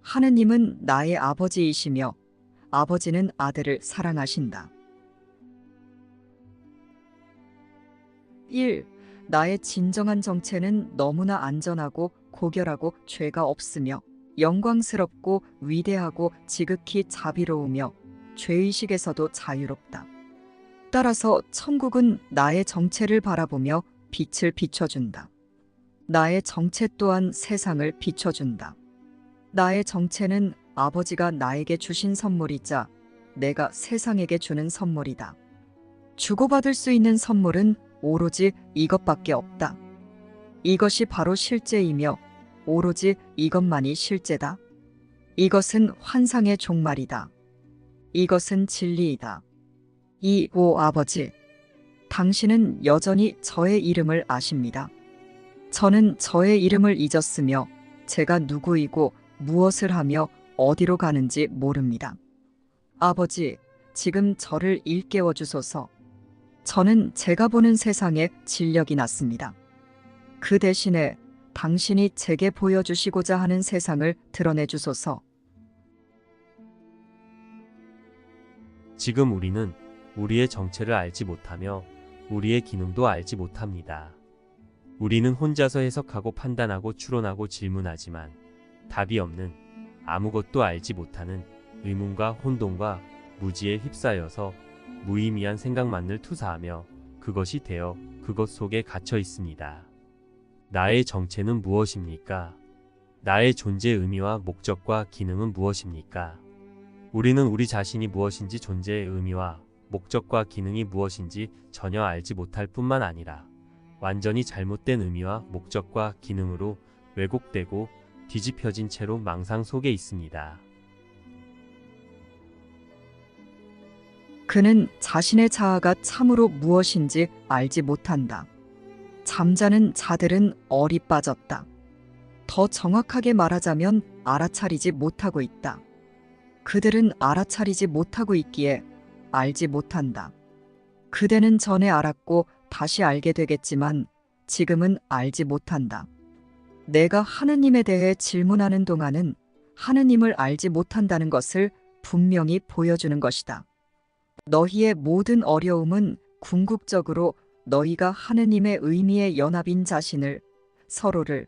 하느님은 나의 아버지이시며 아버지는 아들을 사랑하신다. 1. 나의 진정한 정체는 너무나 안전하고 고결하고 죄가 없으며 영광스럽고 위대하고 지극히 자비로우며 죄의식에서도 자유롭다. 따라서 천국은 나의 정체를 바라보며 빛을 비춰준다. 나의 정체 또한 세상을 비춰준다. 나의 정체는 아버지가 나에게 주신 선물이자 내가 세상에게 주는 선물이다. 주고받을 수 있는 선물은 오로지 이것밖에 없다. 이것이 바로 실제이며 오로지 이것만이 실제다. 이것은 환상의 종말이다. 이것은 진리이다. 오 아버지, 당신은 여전히 저의 이름을 아십니다. 저는 저의 이름을 잊었으며 제가 누구이고 무엇을 하며 어디로 가는지 모릅니다. 아버지, 지금 저를 일깨워 주소서. 저는 제가 보는 세상에 진력이 났습니다. 그 대신에 당신이 제게 보여주시고자 하는 세상을 드러내 주소서. 지금 우리는 우리의 정체를 알지 못하며 우리의 기능도 알지 못합니다. 우리는 혼자서 해석하고 판단하고 추론하고 질문하지만 답이 없는, 아무것도 알지 못하는 의문과 혼돈과 무지에 휩싸여서 무의미한 생각만을 투사하며 그것이 되어 그것 속에 갇혀 있습니다. 나의 정체는 무엇입니까? 나의 존재의 의미와 목적과 기능은 무엇입니까? 우리는 우리 자신이 무엇인지, 존재의 의미와 목적과 기능이 무엇인지 전혀 알지 못할 뿐만 아니라 완전히 잘못된 의미와 목적과 기능으로 왜곡되고 뒤집혀진 채로 망상 속에 있습니다. 그는 자신의 자아가 참으로 무엇인지 알지 못한다. 잠자는 자들은 얼이 빠졌다. 더 정확하게 말하자면 알아차리지 못하고 있다. 그들은 알아차리지 못하고 있기에 알지 못한다. 그대는 전에 알았고 다시 알게 되겠지만 지금은 알지 못한다. 내가 하느님에 대해 질문하는 동안은 하느님을 알지 못한다는 것을 분명히 보여주는 것이다. 너희의 모든 어려움은 궁극적으로 너희가 하느님의 의미의 연합인 자신을, 서로를,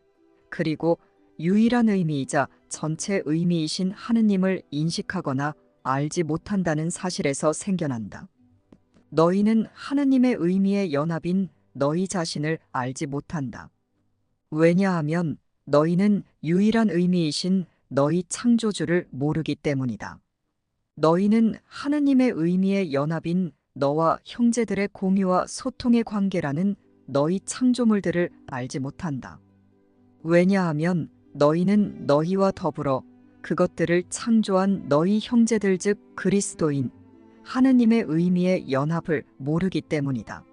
그리고 유일한 의미이자 전체 의미이신 하느님을 인식하거나 알지 못한다는 사실에서 생겨난다. 너희는 하느님의 의미의 연합인 너희 자신을 알지 못한다. 왜냐하면 너희는 유일한 의미이신 너희 창조주를 모르기 때문이다. 너희는 하느님의 의미의 연합인 너와 형제들의 공유와 소통의 관계라는 너희 창조물들을 알지 못한다. 왜냐하면 너희는 너희와 더불어 그것들을 창조한 너희 형제들 즉 그리스도인 하느님의 의미의 연합을 모르기 때문이다.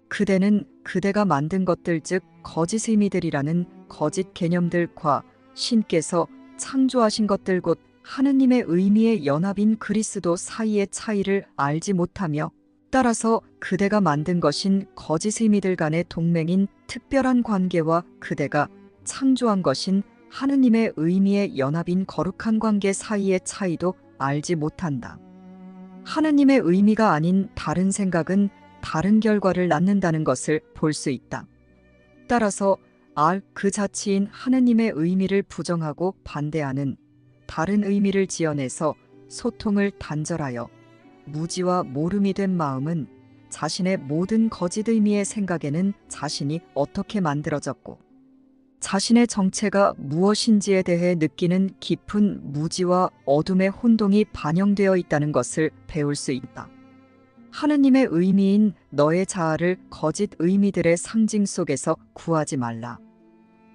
그대는 그대가 만든 것들 즉 거짓 의미들이라는 거짓 개념들과 신께서 창조하신 것들 곧 하느님의 의미의 연합인 그리스도 사이의 차이를 알지 못하며 따라서 그대가 만든 것인 거짓 의미들 간의 동맹인 특별한 관계와 그대가 창조한 것인 하느님의 의미의 연합인 거룩한 관계 사이의 차이도 알지 못한다. 하느님의 의미가 아닌 다른 생각은 다른 결과를 낳는다는 것을 볼 수 있다. 따라서 그 자체인 하느님의 의미를 부정하고 반대하는 다른 의미를 지어내서 소통을 단절하여 무지와 모름이 된 마음은 자신의 모든 거짓 의미의 생각에는 자신이 어떻게 만들어졌고 자신의 정체가 무엇인지에 대해 느끼는 깊은 무지와 어둠의 혼동이 반영되어 있다는 것을 배울 수 있다. 하느님의 의미인 너의 자아를 거짓 의미들의 상징 속에서 구하지 말라.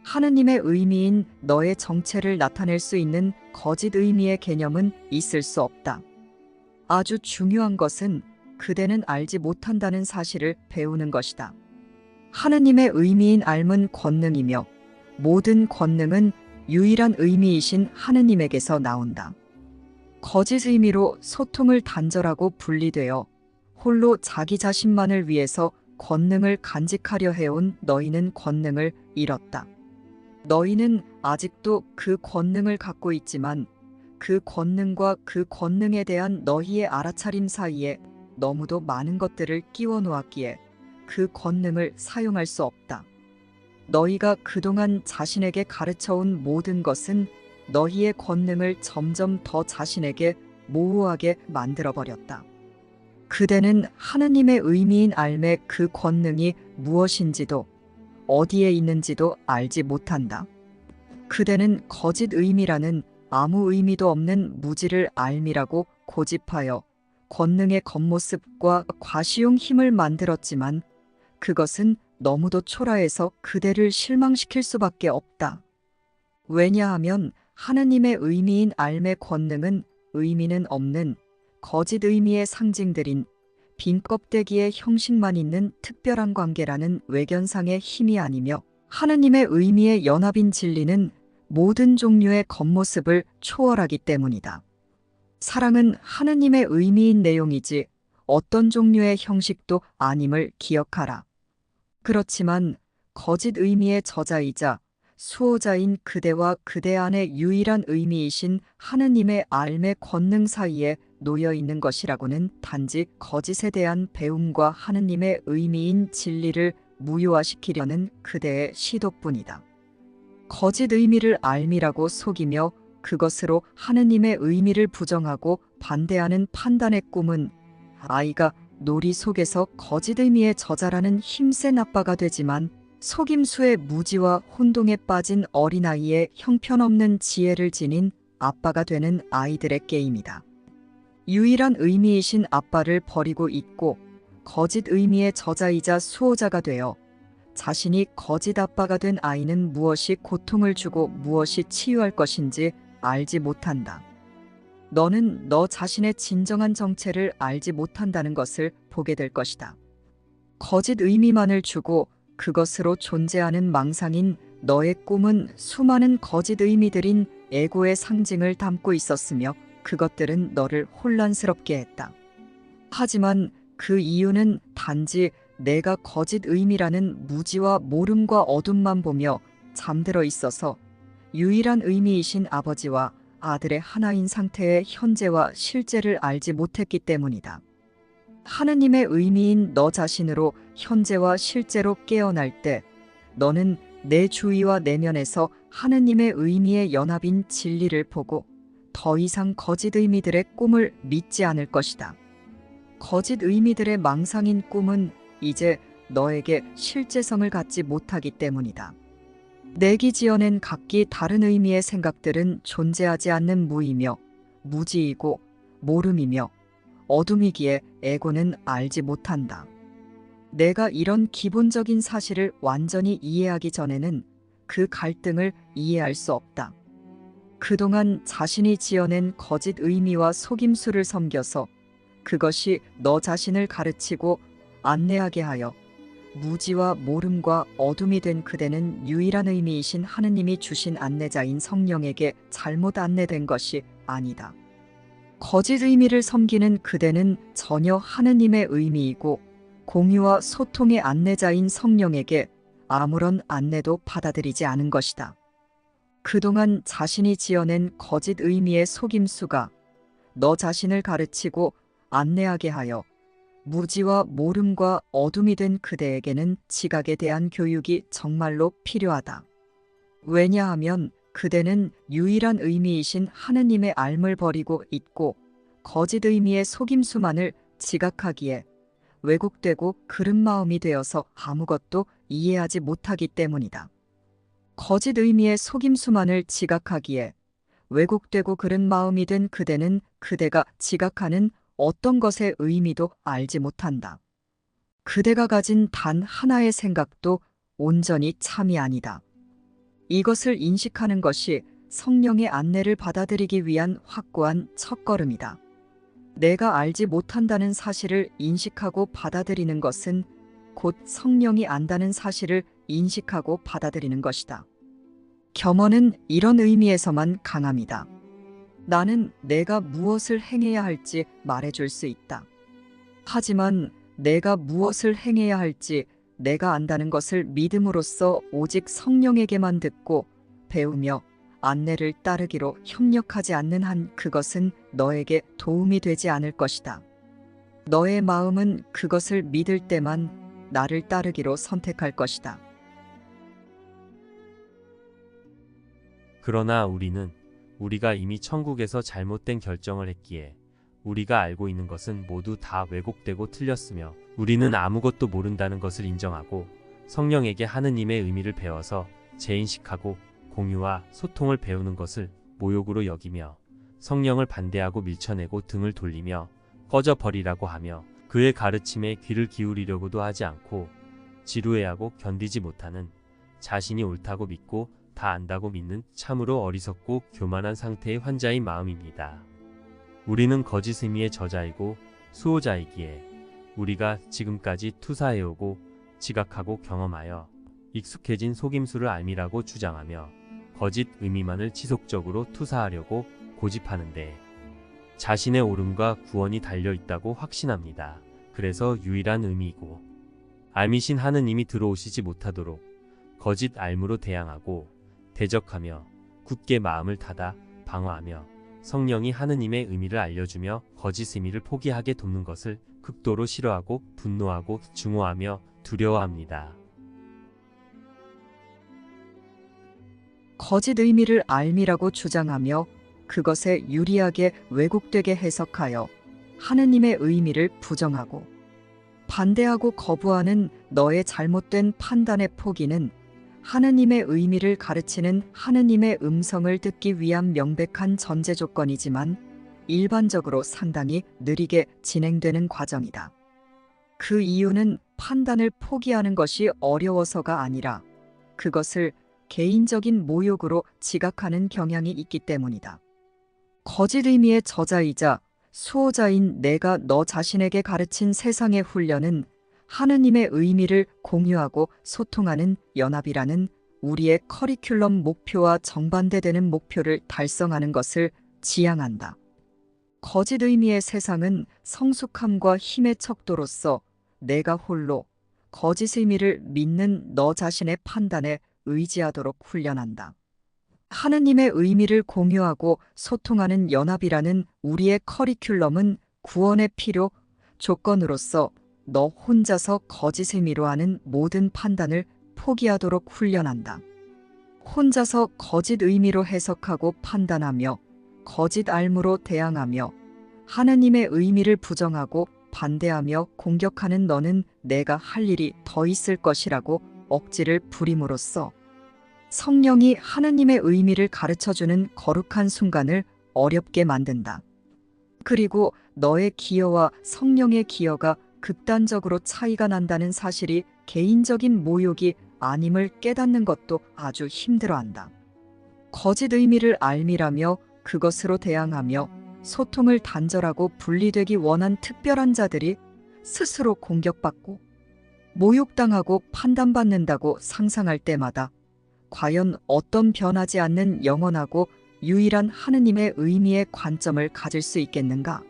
하느님의 의미인 너의 정체를 나타낼 수 있는 거짓 의미의 개념은 있을 수 없다. 아주 중요한 것은 그대는 알지 못한다는 사실을 배우는 것이다. 하느님의 의미인 알문 권능이며 모든 권능은 유일한 의미이신 하느님에게서 나온다. 거짓 의미로 소통을 단절하고 분리되어 홀로 자기 자신만을 위해서 권능을 간직하려 해온 너희는 권능을 잃었다. 너희는 아직도 그 권능을 갖고 있지만 그 권능과 그 권능에 대한 너희의 알아차림 사이에 너무도 많은 것들을 끼워 놓았기에 그 권능을 사용할 수 없다. 너희가 그동안 자신에게 가르쳐온 모든 것은 너희의 권능을 점점 더 자신에게 모호하게 만들어버렸다. 그대는 하느님의 의미인 알매 그 권능이 무엇인지도 어디에 있는지도 알지 못한다. 그대는 거짓 의미라는 아무 의미도 없는 무지를 알미라고 고집하여 권능의 겉모습과 과시용 힘을 만들었지만 그것은 너무도 초라해서 그대를 실망시킬 수밖에 없다. 왜냐하면 하느님의 의미인 알매 권능은 의미는 없는 거짓 의미의 상징들인 빈 껍데기의 형식만 있는 특별한 관계라는 외견상의 힘이 아니며 하느님의 의미의 연합인 진리는 모든 종류의 겉모습을 초월하기 때문이다. 사랑은 하느님의 의미인 내용이지 어떤 종류의 형식도 아님을 기억하라. 그렇지만 거짓 의미의 저자이자 수호자인 그대와 그대 안의 유일한 의미이신 하느님의 알매 권능 사이에 놓여 있는 것이라고는 단지 거짓에 대한 배움과 하느님의 의미인 진리를 무효화시키려는 그대의 시도뿐이다. 거짓 의미를 알미라고 속이며 그것으로 하느님의 의미를 부정하고 반대하는 판단의 꿈은 아이가 놀이 속에서 거짓 의미의 저자라는 힘센 아빠가 되지만 속임수의 무지와 혼동에 빠진 어린아이의 형편없는 지혜를 지닌 아빠가 되는 아이들의 게임이다. 유일한 의미이신 아빠를 버리고 있고 거짓 의미의 저자이자 수호자가 되어 자신이 거짓 아빠가 된 아이는 무엇이 고통을 주고 무엇이 치유할 것인지 알지 못한다. 너는 너 자신의 진정한 정체를 알지 못한다는 것을 보게 될 것이다. 거짓 의미만을 주고 그것으로 존재하는 망상인 너의 꿈은 수많은 거짓 의미들인 에고의 상징을 담고 있었으며 그것들은 너를 혼란스럽게 했다. 하지만 그 이유는 단지 내가 거짓 의미라는 무지와 모름과 어둠만 보며 잠들어 있어서 유일한 의미이신 아버지와 아들의 하나인 상태의 현재와 실제를 알지 못했기 때문이다. 하느님의 의미인 너 자신으로 현재와 실제로 깨어날 때 너는 내 주위와 내면에서 하느님의 의미의 연합인 진리를 보고 더 이상 거짓 의미들의 꿈을 믿지 않을 것이다. 거짓 의미들의 망상인 꿈은 이제 너에게 실제성을 갖지 못하기 때문이다. 내기 지어낸 각기 다른 의미의 생각들은 존재하지 않는 무이며 무지이고 모름이며 어둠이기에 에고는 알지 못한다. 내가 이런 기본적인 사실을 완전히 이해하기 전에는 그 갈등을 이해할 수 없다. 그동안 자신이 지어낸 거짓 의미와 속임수를 섬겨서 그것이 너 자신을 가르치고 안내하게 하여 무지와 모름과 어둠이 된 그대는 유일한 의미이신 하느님이 주신 안내자인 성령에게 잘못 안내된 것이 아니다. 거짓 의미를 섬기는 그대는 전혀 하느님의 의미이고 공유와 소통의 안내자인 성령에게 아무런 안내도 받아들이지 않은 것이다. 그동안 자신이 지어낸 거짓 의미의 속임수가 너 자신을 가르치고 안내하게 하여 무지와 모름과 어둠이 된 그대에게는 지각에 대한 교육이 정말로 필요하다. 왜냐하면 그대는 유일한 의미이신 하느님의 알을 버리고 있고 거짓 의미의 속임수만을 지각하기에 왜곡되고 그른 마음이 되어서 아무것도 이해하지 못하기 때문이다. 거짓 의미의 속임수만을 지각하기에 왜곡되고 그른 마음이 된 그대는 그대가 지각하는 어떤 것의 의미도 알지 못한다. 그대가 가진 단 하나의 생각도 온전히 참이 아니다. 이것을 인식하는 것이 성령의 안내를 받아들이기 위한 확고한 첫걸음이다. 내가 알지 못한다는 사실을 인식하고 받아들이는 것은 곧 성령이 안다는 사실을 인식하고 받아들이는 것이다. 겸허는 이런 의미에서만 강함이다. 나는 내가 무엇을 행해야 할지 말해줄 수 있다. 하지만 내가 무엇을 행해야 할지 내가 안다는 것을 믿음으로써 오직 성령에게만 듣고 배우며 안내를 따르기로 협력하지 않는 한 그것은 너에게 도움이 되지 않을 것이다. 너의 마음은 그것을 믿을 때만 나를 따르기로 선택할 것이다. 그러나 우리가 이미 천국에서 잘못된 결정을 했기에 우리가 알고 있는 것은 모두 다 왜곡되고 틀렸으며 우리는 아무것도 모른다는 것을 인정하고 성령에게 하느님의 의미를 배워서 재인식하고 공유와 소통을 배우는 것을 모욕으로 여기며 성령을 반대하고 밀쳐내고 등을 돌리며 꺼져버리라고 하며 그의 가르침에 귀를 기울이려고도 하지 않고 지루해하고 견디지 못하는 자신이 옳다고 믿고 다 안다고 믿는 참으로 어리석고 교만한 상태의 환자의 마음입니다. 우리는 거짓 의미의 저자이고 수호자이기에 우리가 지금까지 투사해오고 지각하고 경험하여 익숙해진 속임수를 알미라고 주장하며 거짓 의미만을 지속적으로 투사하려고 고집하는데 자신의 옳음과 구원이 달려있다고 확신합니다. 그래서 유일한 의미이고 알미신 하느님이 들어오시지 못하도록 거짓 알무로 대항하고 대적하며 굳게 마음을 닫아 방어하며 성령이 하느님의 의미를 알려주며 거짓 의미를 포기하게 돕는 것을 극도로 싫어하고 분노하고 증오하며 두려워합니다. 거짓 의미를 알미라고 주장하며 그것에 유리하게 왜곡되게 해석하여 하느님의 의미를 부정하고 반대하고 거부하는 너의 잘못된 판단의 포기는 하느님의 의미를 가르치는 하느님의 음성을 듣기 위한 명백한 전제 조건이지만 일반적으로 상당히 느리게 진행되는 과정이다. 그 이유는 판단을 포기하는 것이 어려워서가 아니라 그것을 개인적인 모욕으로 지각하는 경향이 있기 때문이다. 거짓 의미의 저자이자 수호자인 내가 너 자신에게 가르친 세상의 훈련은 하느님의 의미를 공유하고 소통하는 연합이라는 우리의 커리큘럼 목표와 정반대되는 목표를 달성하는 것을 지향한다. 거짓 의미의 세상은 성숙함과 힘의 척도로서 내가 홀로 거짓 의미를 믿는 너 자신의 판단에 의지하도록 훈련한다. 하느님의 의미를 공유하고 소통하는 연합이라는 우리의 커리큘럼은 구원의 필요 조건으로서 너 혼자서 거짓 의미로 하는 모든 판단을 포기하도록 훈련한다. 혼자서 거짓 의미로 해석하고 판단하며 거짓 알무로 대항하며 하느님의 의미를 부정하고 반대하며 공격하는 너는 내가 할 일이 더 있을 것이라고 억지를 부림으로써 성령이 하느님의 의미를 가르쳐주는 거룩한 순간을 어렵게 만든다. 그리고 너의 기여와 성령의 기여가 극단적으로 차이가 난다는 사실이 개인적인 모욕이 아님을 깨닫는 것도 아주 힘들어한다. 거짓 의미를 알미라며 그것으로 대항하며 소통을 단절하고 분리되기 원한 특별한 자들이 스스로 공격받고 모욕당하고 판단받는다고 상상할 때마다 과연 어떤 변하지 않는 영원하고 유일한 하느님의 의미의 관점을 가질 수 있겠는가?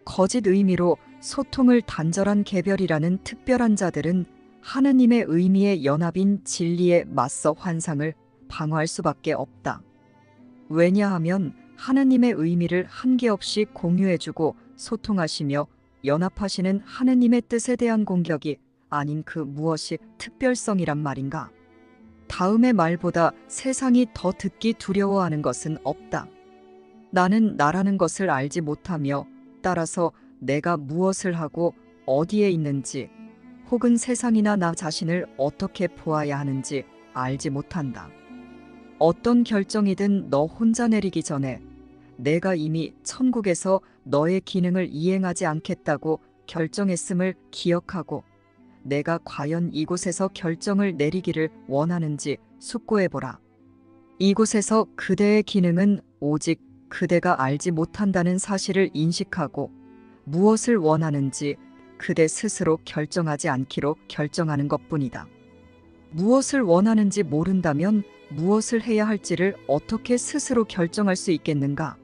거짓 의미로 소통을 단절한 개별이라는 특별한 자들은 하느님의 의미의 연합인 진리에 맞서 환상을 방어할 수밖에 없다. 왜냐하면 하느님의 의미를 한계없이 공유해주고 소통하시며 연합하시는 하느님의 뜻에 대한 공격이 아닌 그 무엇이 특별성이란 말인가? 다음의 말보다 세상이 더 듣기 두려워하는 것은 없다. 나는 나라는 것을 알지 못하며 따라서 내가 무엇을 하고 어디에 있는지 혹은 세상이나 나 자신을 어떻게 보아야 하는지 알지 못한다. 어떤 결정이든 너 혼자 내리기 전에 내가 이미 천국에서 너의 기능을 이행하지 않겠다고 결정했음을 기억하고 내가 과연 이곳에서 결정을 내리기를 원하는지 숙고해보라. 이곳에서 그대의 기능은 오직 그대가 알지 못한다는 사실을 인식하고 무엇을 원하는지 그대 스스로 결정하지 않기로 결정하는 것뿐이다. 무엇을 원하는지 모른다면 무엇을 해야 할지를 어떻게 스스로 결정할 수 있겠는가?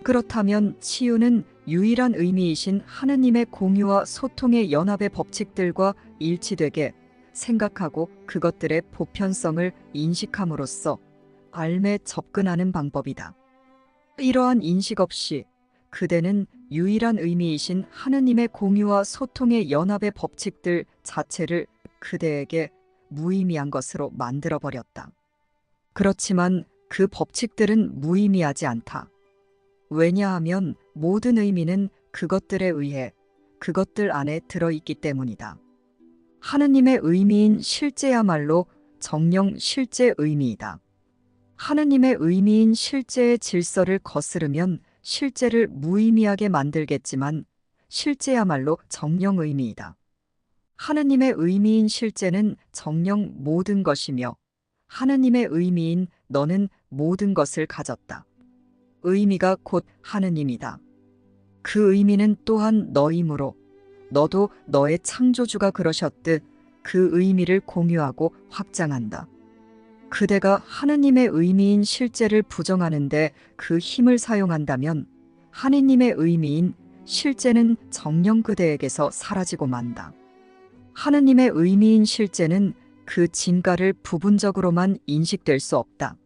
그렇다면 치유는 유일한 의미이신 하느님의 공유와 소통의 연합의 법칙들과 일치되게 생각하고 그것들의 보편성을 인식함으로써 삶에 접근하는 방법이다. 이러한 인식 없이 그대는 유일한 의미이신 하느님의 공유와 소통의 연합의 법칙들 자체를 그대에게 무의미한 것으로 만들어버렸다. 그렇지만 그 법칙들은 무의미하지 않다. 왜냐하면 모든 의미는 그것들에 의해 그것들 안에 들어있기 때문이다. 하느님의 의미인 실제야말로 정령 실제 의미이다. 하느님의 의미인 실제의 질서를 거스르면 실제를 무의미하게 만들겠지만 실제야말로 정령 의미이다. 하느님의 의미인 실제는 정령 모든 것이며 하느님의 의미인 너는 모든 것을 가졌다. 의미가 곧 하느님이다. 그 의미는 또한 너이므로 너도 너의 창조주가 그러셨듯 그 의미를 공유하고 확장한다. 그대가 하느님의 의미인 실제를 부정하는데 그 힘을 사용한다면 하느님의 의미인 실제는 정녕 그대에게서 사라지고 만다. 하느님의 의미인 실제는 그 진가를 부분적으로만 인식될 수 없다.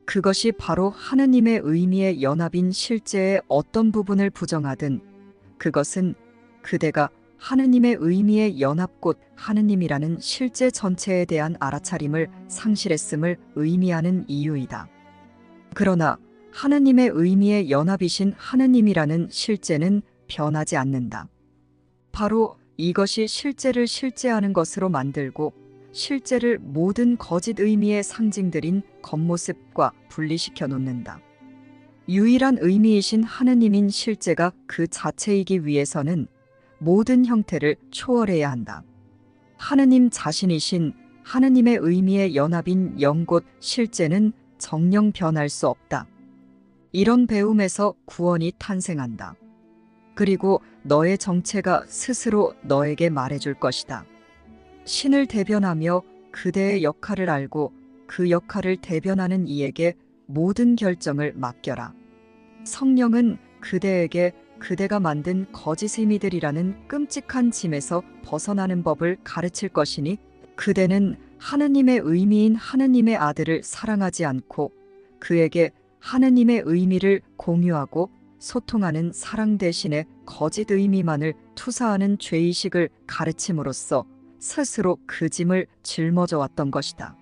그것이 바로 하느님의 의미의 연합인 실제의 어떤 부분을 부정하든 그것은 그대가 하느님의 의미의 연합 곧 하느님이라는 실제 전체에 대한 알아차림을 상실했음을 의미하는 이유이다. 그러나 하느님의 의미의 연합이신 하느님이라는 실제는 변하지 않는다. 바로 이것이 실제를 실제하는 것으로 만들고 실제를 모든 거짓 의미의 상징들인 겉모습과 분리시켜 놓는다. 유일한 의미이신 하느님인 실제가 그 자체이기 위해서는 모든 형태를 초월해야 한다. 하느님 자신이신 하느님의 의미의 연합인 영곧 실제는 정녕 변할 수 없다. 이런 배움에서 구원이 탄생한다. 그리고 너의 정체가 스스로 너에게 말해줄 것이다. 신을 대변하며 그대의 역할을 알고 그 역할을 대변하는 이에게 모든 결정을 맡겨라. 성령은 그대에게 그대가 만든 거짓 의미들이라는 끔찍한 짐에서 벗어나는 법을 가르칠 것이니 그대는 하느님의 의미인 하느님의 아들을 사랑하지 않고 그에게 하느님의 의미를 공유하고 소통하는 사랑 대신에 거짓 의미만을 투사하는 죄의식을 가르침으로써 스스로 그 짐을 짊어져 왔던 것이다.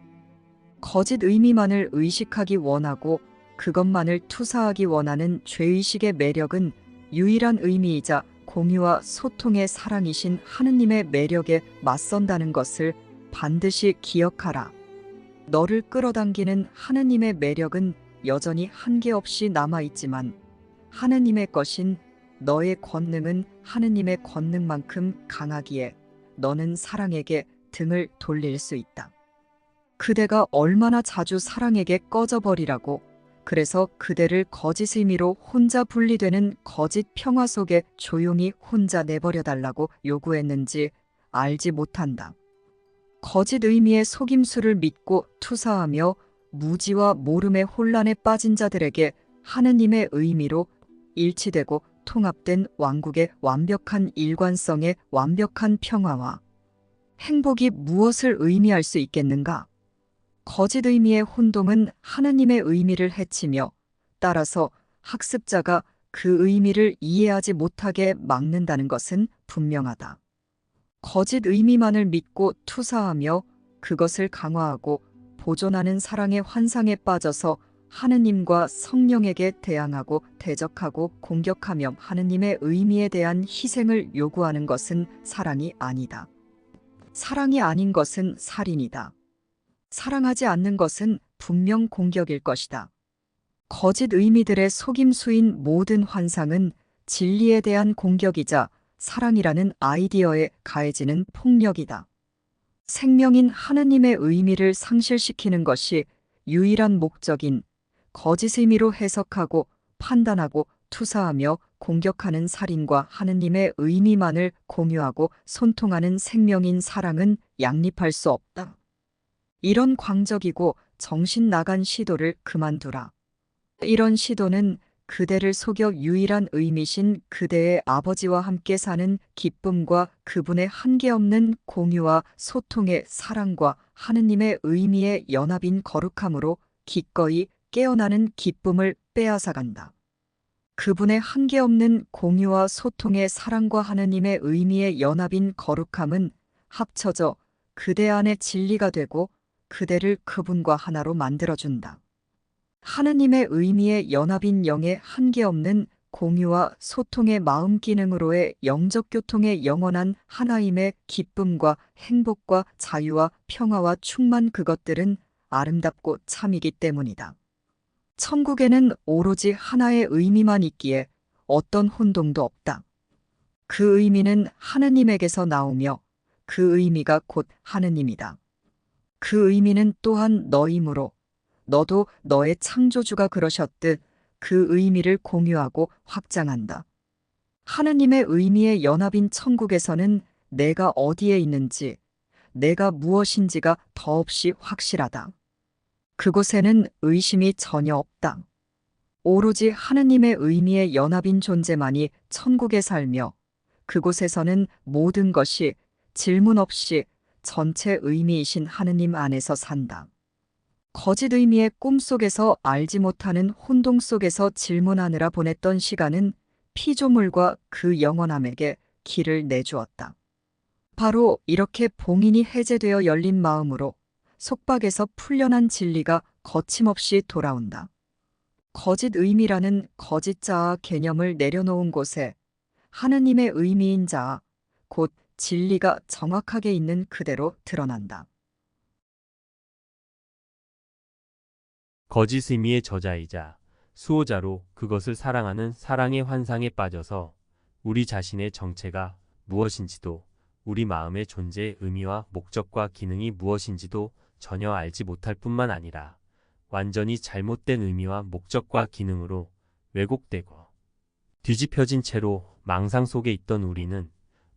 거짓 의미만을 의식하기 원하고 그것만을 투사하기 원하는 죄의식의 매력은 유일한 의미이자 공유와 소통의 사랑이신 하느님의 매력에 맞선다는 것을 반드시 기억하라. 너를 끌어당기는 하느님의 매력은 여전히 한계없이 남아있지만 하느님의 것인 너의 권능은 하느님의 권능만큼 강하기에 너는 사랑에게 등을 돌릴 수 있다. 그대가 얼마나 자주 사랑에게 꺼져버리라고 그래서 그대를 거짓 의미로 혼자 분리되는 거짓 평화 속에 조용히 혼자 내버려달라고 요구했는지 알지 못한다. 거짓 의미의 속임수를 믿고 투사하며 무지와 모름의 혼란에 빠진 자들에게 하느님의 의미로 일치되고 통합된 왕국의 완벽한 일관성의 완벽한 평화와 행복이 무엇을 의미할 수 있겠는가? 거짓 의미의 혼동은 하느님의 의미를 해치며 따라서 학습자가 그 의미를 이해하지 못하게 막는다는 것은 분명하다. 거짓 의미만을 믿고 투사하며 그것을 강화하고 보존하는 사랑의 환상에 빠져서 하느님과 성령에게 대항하고 대적하고 공격하며 하느님의 의미에 대한 희생을 요구하는 것은 사랑이 아니다. 사랑이 아닌 것은 살인이다. 사랑하지 않는 것은 분명 공격일 것이다. 거짓 의미들의 속임수인 모든 환상은 진리에 대한 공격이자 사랑이라는 아이디어에 가해지는 폭력이다. 생명인 하느님의 의미를 상실시키는 것이 유일한 목적인 거짓 의미로 해석하고 판단하고 투사하며 공격하는 살인과 하느님의 의미만을 공유하고 손통하는 생명인 사랑은 양립할 수 없다. 이런 광적이고 정신 나간 시도를 그만두라. 이런 시도는 그대를 속여 유일한 의미신 그대의 아버지와 함께 사는 기쁨과 그분의 한계없는 공유와 소통의 사랑과 하느님의 의미의 연합인 거룩함으로 기꺼이 깨어나는 기쁨을 빼앗아간다. 그분의 한계없는 공유와 소통의 사랑과 하느님의 의미의 연합인 거룩함은 합쳐져 그대 안의 진리가 되고 그대를 그분과 하나로 만들어준다. 하느님의 의미의 연합인 영의 한계없는 공유와 소통의 마음 기능으로의 영적 교통의 영원한 하나임의 기쁨과 행복과 자유와 평화와 충만, 그것들은 아름답고 참이기 때문이다. 천국에는 오로지 하나의 의미만 있기에 어떤 혼동도 없다. 그 의미는 하느님에게서 나오며 그 의미가 곧 하느님이다. 그 의미는 또한 너이므로 너도 너의 창조주가 그러셨듯 그 의미를 공유하고 확장한다. 하느님의 의미의 연합인 천국에서는 내가 어디에 있는지, 내가 무엇인지가 더없이 확실하다. 그곳에는 의심이 전혀 없다. 오로지 하느님의 의미의 연합인 존재만이 천국에 살며 그곳에서는 모든 것이 질문 없이 전체 의미이신 하느님 안에서 산다. 거짓 의미의 꿈속에서 알지 못하는 혼동 속에서 질문하느라 보냈던 시간은 피조물과 그 영원함에게 길을 내주었다. 바로 이렇게 봉인이 해제되어 열린 마음으로 속박에서 풀려난 진리가 거침없이 돌아온다. 거짓 의미라는 거짓 자아 개념을 내려놓은 곳에 하느님의 의미인 자아, 곧 진리가 정확하게 있는 그대로 드러난다. 거짓 의미의 저자이자 수호자로 그것을 사랑하는 사랑의 환상에 빠져서 우리 자신의 정체가 무엇인지도, 우리 마음의 존재의 의미와 목적과 기능이 무엇인지도 전혀 알지 못할 뿐만 아니라 완전히 잘못된 의미와 목적과 기능으로 왜곡되고 뒤집혀진 채로 망상 속에 있던 우리는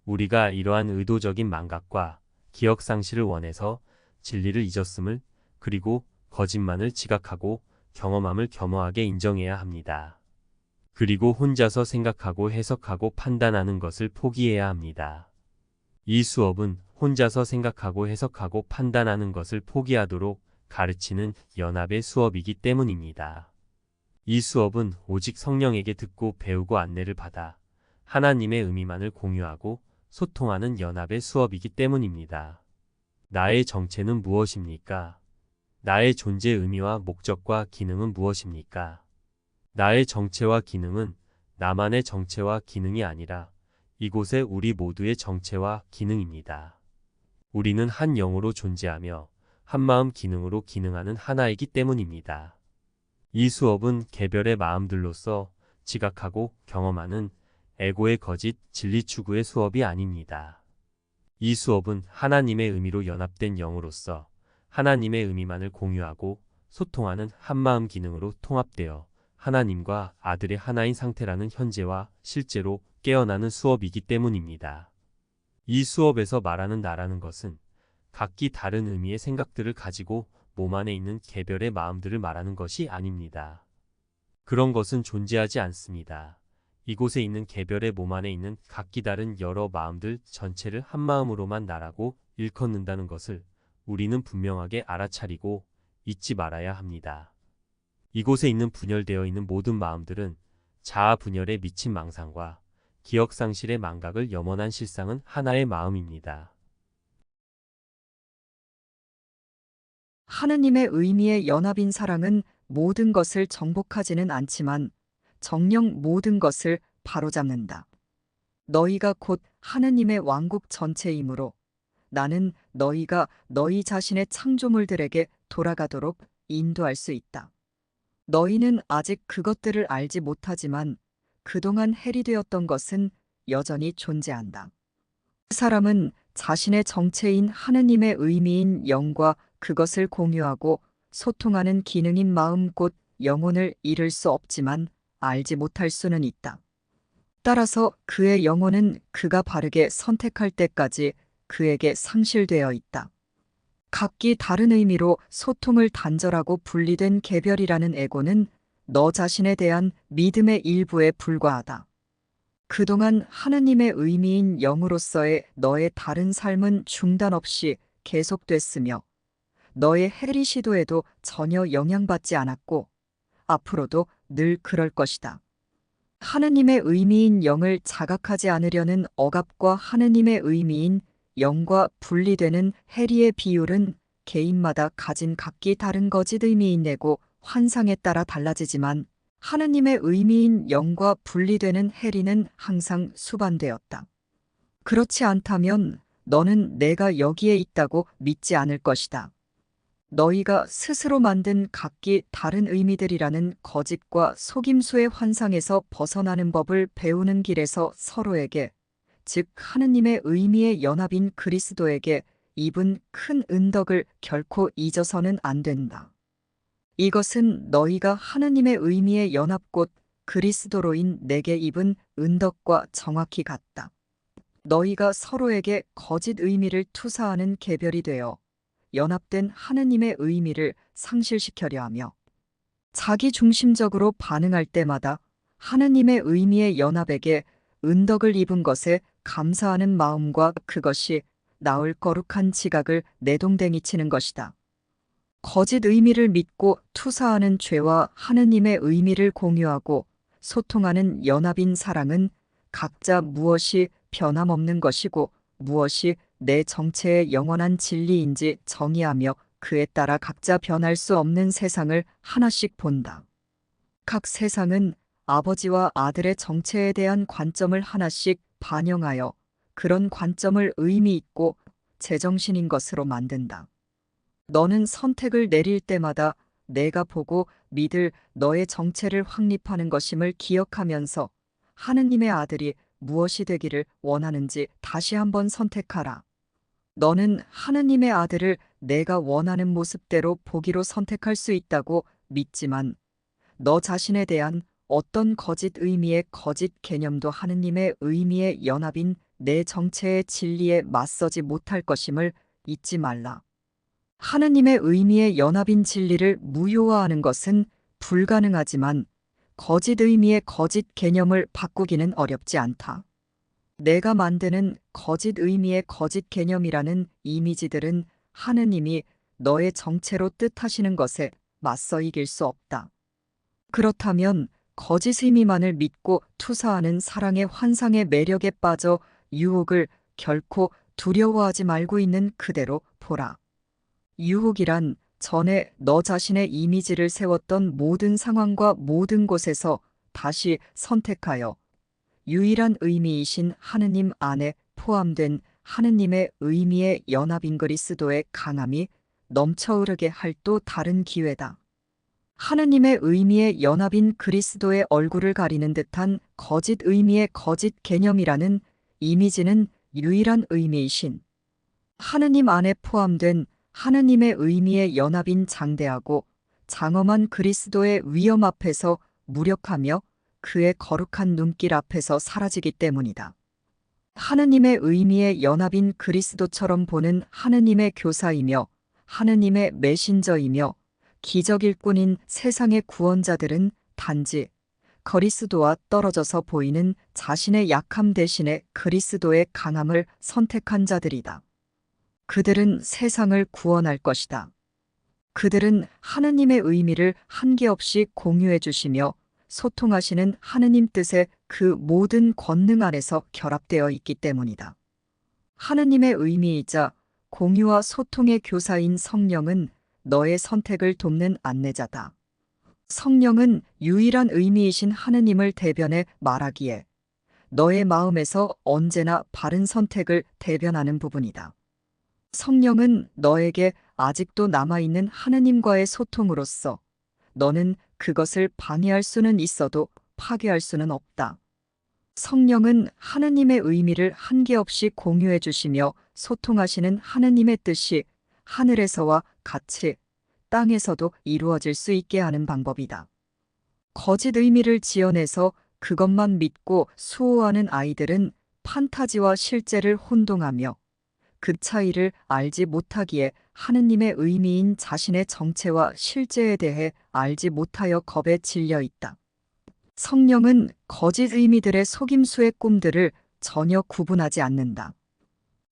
우리가 이러한 의도적인 망각과 기억 상실을 원해서 진리를 잊었음을, 그리고 거짓만을 지각하고 경험함을 겸허하게 인정해야 합니다. 그리고 혼자서 생각하고 해석하고 판단하는 것을 포기해야 합니다. 이 수업은 혼자서 생각하고 해석하고 판단하는 것을 포기하도록 가르치는 연합의 수업이기 때문입니다. 이 수업은 오직 성령에게 듣고 배우고 안내를 받아 하나님의 의미만을 공유하고 소통하는 연합의 수업이기 때문입니다. 나의 정체는 무엇입니까? 나의 존재의 의미와 목적과 기능은 무엇입니까? 나의 정체와 기능은 나만의 정체와 기능이 아니라 이곳의 우리 모두의 정체와 기능입니다. 우리는 한 영으로 존재하며 한 마음 기능으로 기능하는 하나이기 때문입니다. 이 수업은 개별의 마음들로서 지각하고 경험하는 에고의 거짓 진리 추구의 수업이 아닙니다. 이 수업은 하나님의 의미로 연합된 영으로서 하나님의 의미만을 공유하고 소통하는 한마음 기능으로 통합되어 하나님과 아들의 하나인 상태라는 현재와 실제로 깨어나는 수업이기 때문입니다. 이 수업에서 말하는 나라는 것은 각기 다른 의미의 생각들을 가지고 몸 안에 있는 개별의 마음들을 말하는 것이 아닙니다. 그런 것은 존재하지 않습니다. 이곳에 있는 개별의 몸 안에 있는 각기 다른 여러 마음들 전체를 한 마음으로만 나라고 일컫는다는 것을 우리는 분명하게 알아차리고 잊지 말아야 합니다. 이곳에 있는 분열되어 있는 모든 마음들은 자아 분열에 미친 망상과 기억 상실의 망각을 염원한 실상은 하나의 마음입니다. 하느님의 의미의 연합인 사랑은 모든 것을 정복하지는 않지만 정녕 모든 것을 바로잡는다. 너희가 곧 하느님의 왕국 전체이므로 나는 너희가 너희 자신의 창조물들에게 돌아가도록 인도할 수 있다. 너희는 아직 그것들을 알지 못하지만 그동안 해리되었던 것은 여전히 존재한다. 그 사람은 자신의 정체인 하느님의 의미인 영과 그것을 공유하고 소통하는 기능인 마음 곧 영혼을 잃을 수 없지만 알지 못할 수는 있다. 따라서 그의 영혼은 그가 바르게 선택할 때까지 그에게 상실되어 있다. 각기 다른 의미로 소통을 단절하고 분리된 개별이라는 에고는 너 자신에 대한 믿음의 일부에 불과하다. 그동안 하느님의 의미인 영으로서의 너의 다른 삶은 중단 없이 계속됐으며 너의 해리 시도에도 전혀 영향받지 않았고 앞으로도 늘 그럴 것이다. 하느님의 의미인 영을 자각하지 않으려는 억압과 하느님의 의미인 영과 분리되는 해리의 비율은 개인마다 가진 각기 다른 거짓 의미인내고 환상에 따라 달라지지만 하느님의 의미인 영과 분리되는 해리는 항상 수반되었다. 그렇지 않다면 너는 내가 여기에 있다고 믿지 않을 것이다. 너희가 스스로 만든 각기 다른 의미들이라는 거짓과 속임수의 환상에서 벗어나는 법을 배우는 길에서 서로에게, 즉 하느님의 의미의 연합인 그리스도에게 입은 큰 은덕을 결코 잊어서는 안 된다. 이것은 너희가 하느님의 의미의 연합 곧 그리스도로인 내게 입은 은덕과 정확히 같다. 너희가 서로에게 거짓 의미를 투사하는 계별이 되어 연합된 하느님의 의미를 상실시켜려 하며 자기 중심적으로 반응할 때마다 하느님의 의미의 연합에게 은덕을 입은 것에 감사하는 마음과 그것이 나을 거룩한 지각을 내동댕이 치는 것이다. 거짓 의미를 믿고 투사하는 죄와 하느님의 의미를 공유하고 소통하는 연합인 사랑은 각자 무엇이 변함없는 것이고 무엇이 내 정체의 영원한 진리인지 정의하며 그에 따라 각자 변할 수 없는 세상을 하나씩 본다. 각 세상은 아버지와 아들의 정체에 대한 관점을 하나씩 반영하여 그런 관점을 의미 있고 제정신인 것으로 만든다. 너는 선택을 내릴 때마다 내가 보고 믿을 너의 정체를 확립하는 것임을 기억하면서 하느님의 아들이 무엇이 되기를 원하는지 다시 한번 선택하라. 너는 하느님의 아들을 내가 원하는 모습대로 보기로 선택할 수 있다고 믿지만 너 자신에 대한 어떤 거짓 의미의 거짓 개념도 하느님의 의미의 연합인 내 정체의 진리에 맞서지 못할 것임을 잊지 말라. 하느님의 의미의 연합인 진리를 무효화하는 것은 불가능하지만 거짓 의미의 거짓 개념을 바꾸기는 어렵지 않다. 내가 만드는 거짓 의미의 거짓 개념이라는 이미지들은 하느님이 너의 정체로 뜻하시는 것에 맞서 이길 수 없다. 그렇다면 거짓 의미만을 믿고 투사하는 사랑의 환상의 매력에 빠져 유혹을 결코 두려워하지 말고 있는 그대로 보라. 유혹이란 전에 너 자신의 이미지를 세웠던 모든 상황과 모든 곳에서 다시 선택하여 유일한 의미이신 하느님 안에 포함된 하느님의 의미의 연합인 그리스도의 강함이 넘쳐흐르게 할 또 다른 기회다. 하느님의 의미의 연합인 그리스도의 얼굴을 가리는 듯한 거짓 의미의 거짓 개념이라는 이미지는 유일한 의미이신 하느님 안에 포함된 하느님의 의미의 연합인 장대하고 장엄한 그리스도의 위엄 앞에서 무력하며 그의 거룩한 눈길 앞에서 사라지기 때문이다. 하느님의 의미의 연합인 그리스도처럼 보는 하느님의 교사이며 하느님의 메신저이며 기적 일꾼인 세상의 구원자들은 단지 그리스도와 떨어져서 보이는 자신의 약함 대신에 그리스도의 강함을 선택한 자들이다. 그들은 세상을 구원할 것이다. 그들은 하느님의 의미를 한계없이 공유해 주시며 소통하시는 하느님 뜻의 그 모든 권능 안에서 결합되어 있기 때문이다. 하느님의 의미이자 공유와 소통의 교사인 성령은 너의 선택을 돕는 안내자다. 성령은 유일한 의미이신 하느님을 대변해 말하기에 너의 마음에서 언제나 바른 선택을 대변하는 부분이다. 성령은 너에게 아직도 남아있는 하느님과의 소통으로서 너는 그것을 방해할 수는 있어도 파괴할 수는 없다. 성령은 하느님의 의미를 한계없이 공유해 주시며 소통하시는 하느님의 뜻이 하늘에서와 같이 땅에서도 이루어질 수 있게 하는 방법이다. 거짓 의미를 지어내서 그것만 믿고 수호하는 아이들은 판타지와 실제를 혼동하며 그 차이를 알지 못하기에 하느님의 의미인 자신의 정체와 실제에 대해 알지 못하여 겁에 질려 있다. 성령은 거짓 의미들의 속임수의 꿈들을 전혀 구분하지 않는다.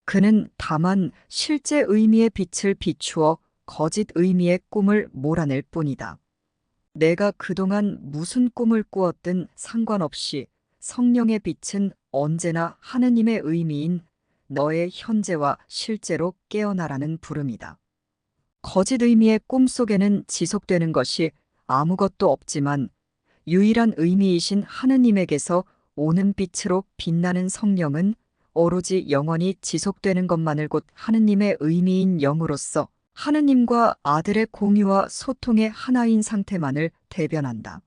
그는 다만 실제 의미의 빛을 비추어 거짓 의미의 꿈을 몰아낼 뿐이다. 내가 그동안 무슨 꿈을 꾸었든 상관없이 성령의 빛은 언제나 하느님의 의미인 너의 현재와 실제로 깨어나라는 부름이다. 거짓 의미의 꿈 속에는 지속되는 것이 아무것도 없지만 유일한 의미이신 하느님에게서 오는 빛으로 빛나는 성령은 오로지 영원히 지속되는 것만을 곧 하느님의 의미인 영으로서 하느님과 아들의 공유와 소통의 하나인 상태만을 대변한다.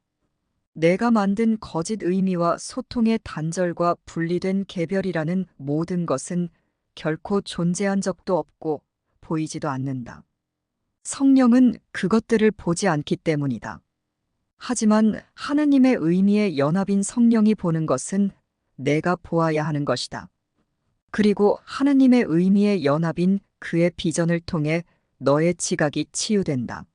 내가 만든 거짓 의미와 소통의 단절과 분리된 개별이라는 모든 것은 결코 존재한 적도 없고 보이지도 않는다. 성령은 그것들을 보지 않기 때문이다. 하지만 하느님의 의미의 연합인 성령이 보는 것은 내가 보아야 하는 것이다. 그리고 하느님의 의미의 연합인 그의 비전을 통해 너의 지각이 치유된다.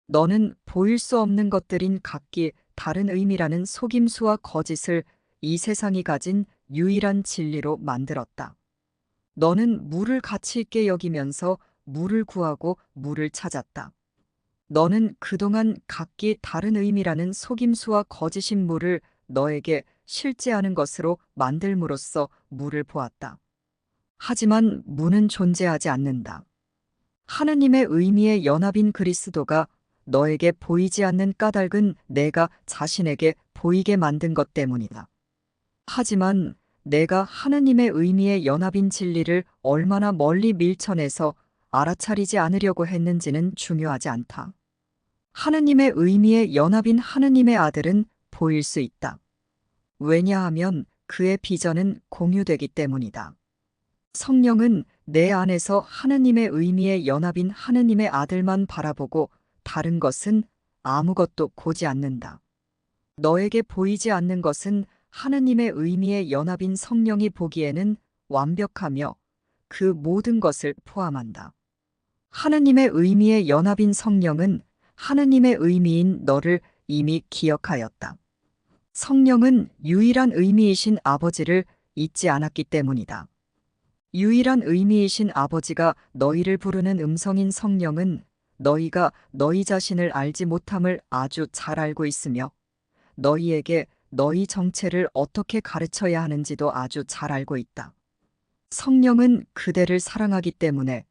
너는 보일 수 없는 것들인 각기 다른 의미라는 속임수와 거짓을 이 세상이 가진 유일한 진리로 만들었다. 너는 물을 가치 있게 여기면서 물을 구하고 물을 찾았다. 너는 그동안 각기 다른 의미라는 속임수와 거짓인 물을 너에게 실제하는 것으로 만들므로써 물을 보았다. 하지만 물은 존재하지 않는다. 하느님의 의미의 연합인 그리스도가 너에게 보이지 않는 까닭은 내가 자신에게 보이게 만든 것 때문이다. 하지만 내가 하느님의 의미의 연합인 진리를 얼마나 멀리 밀쳐내서 알아차리지 않으려고 했는지는 중요하지 않다. 하느님의 의미의 연합인 하느님의 아들은 보일 수 있다. 왜냐하면 그의 비전은 공유되기 때문이다. 성령은 내 안에서 하느님의 의미의 연합인 하느님의 아들만 바라보고 다른 것은 아무것도 보지 않는다. 너에게 보이지 않는 것은 하느님의 의미의 연합인 성령이 보기에는 완벽하며 그 모든 것을 포함한다. 하느님의 의미의 연합인 성령은 하느님의 의미인 너를 이미 기억하였다. 성령은 유일한 의미이신 아버지를 잊지 않았기 때문이다. 유일한 의미이신 아버지가 너희를 부르는 음성인 성령은 너희가 너희 자신을 알지 못함을 아주 잘 알고 있으며 너희에게 너희 정체를 어떻게 가르쳐야 하는지도 아주 잘 알고 있다. 성령은 그대를 사랑하기 때문에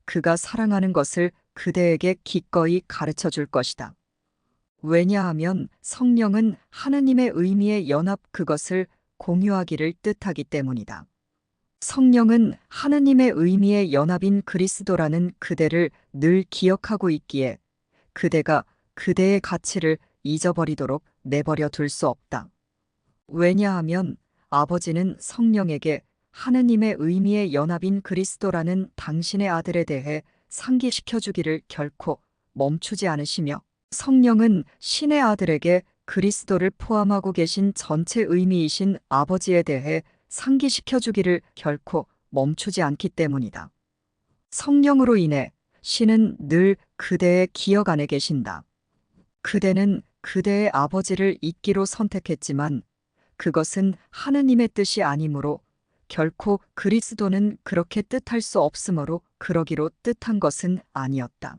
그가 사랑하는 것을 그대에게 기꺼이 가르쳐 줄 것이다. 왜냐하면 성령은 하느님의 의미의 연합 그것을 공유하기를 뜻하기 때문이다. 성령은 하느님의 의미의 연합인 그리스도라는 그대를 늘 기억하고 있기에 그대가 그대의 가치를 잊어버리도록 내버려 둘 수 없다. 왜냐하면 아버지는 성령에게 하느님의 의미의 연합인 그리스도라는 당신의 아들에 대해 상기시켜 주기를 결코 멈추지 않으시며 성령은 신의 아들에게 그리스도를 포함하고 계신 전체 의미이신 아버지에 대해 상기시켜 주기를 결코 멈추지 않기 때문이다. 성령으로 인해 신은 늘 그대의 기억 안에 계신다. 그대는 그대의 아버지를 잊기로 선택했지만 그것은 하느님의 뜻이 아니므로 결코 그리스도는 그렇게 뜻할 수 없으므로 그러기로 뜻한 것은 아니었다.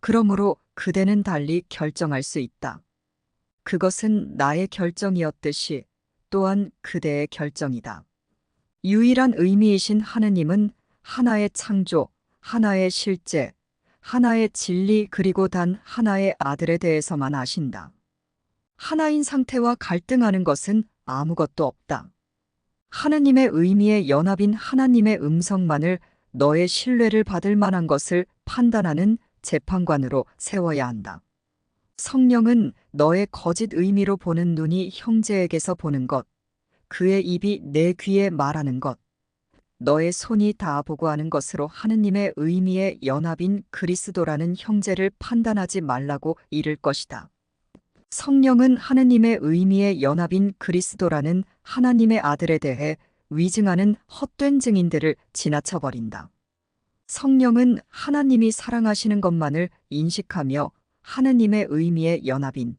그러므로 그대는 달리 결정할 수 있다. 그것은 나의 결정이었듯이 또한 그대의 결정이다. 유일한 의미이신 하느님은 하나의 창조, 하나의 실제, 하나의 진리 그리고 단 하나의 아들에 대해서만 아신다. 하나인 상태와 갈등하는 것은 아무것도 없다. 하느님의 의미의 연합인 하나님의 음성만을 너의 신뢰를 받을 만한 것을 판단하는 재판관으로 세워야 한다. 성령은 너의 거짓 의미로 보는 눈이 형제에게서 보는 것, 그의 입이 내 귀에 말하는 것, 너의 손이 다 보고하는 것으로 하느님의 의미의 연합인 그리스도라는 형제를 판단하지 말라고 이를 것이다. 성령은 하느님의 의미의 연합인 그리스도라는 하나님의 아들에 대해 위증하는 헛된 증인들을 지나쳐버린다. 성령은 하나님이 사랑하시는 것만을 인식하며 하느님의 의미의 연합인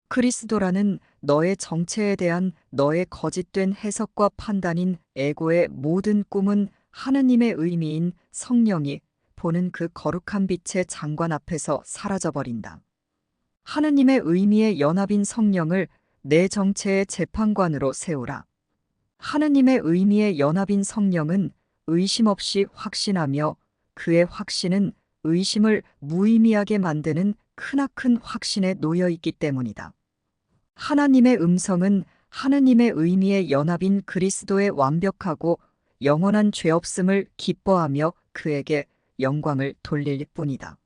그리스도라는 너의 정체에 대한 너의 거짓된 해석과 판단인 에고의 모든 꿈은 하느님의 의미인 성령이 보는 그 거룩한 빛의 장관 앞에서 사라져버린다. 하느님의 의미의 연합인 성령을 내 정체의 재판관으로 세우라. 하느님의 의미의 연합인 성령은 의심 없이 확신하며 그의 확신은 의심을 무의미하게 만드는 크나큰 확신에 놓여 있기 때문이다. 하나님의 음성은 하느님의 의미의 연합인 그리스도의 완벽하고 영원한 죄 없음을 기뻐하며 그에게 영광을 돌릴 뿐이다.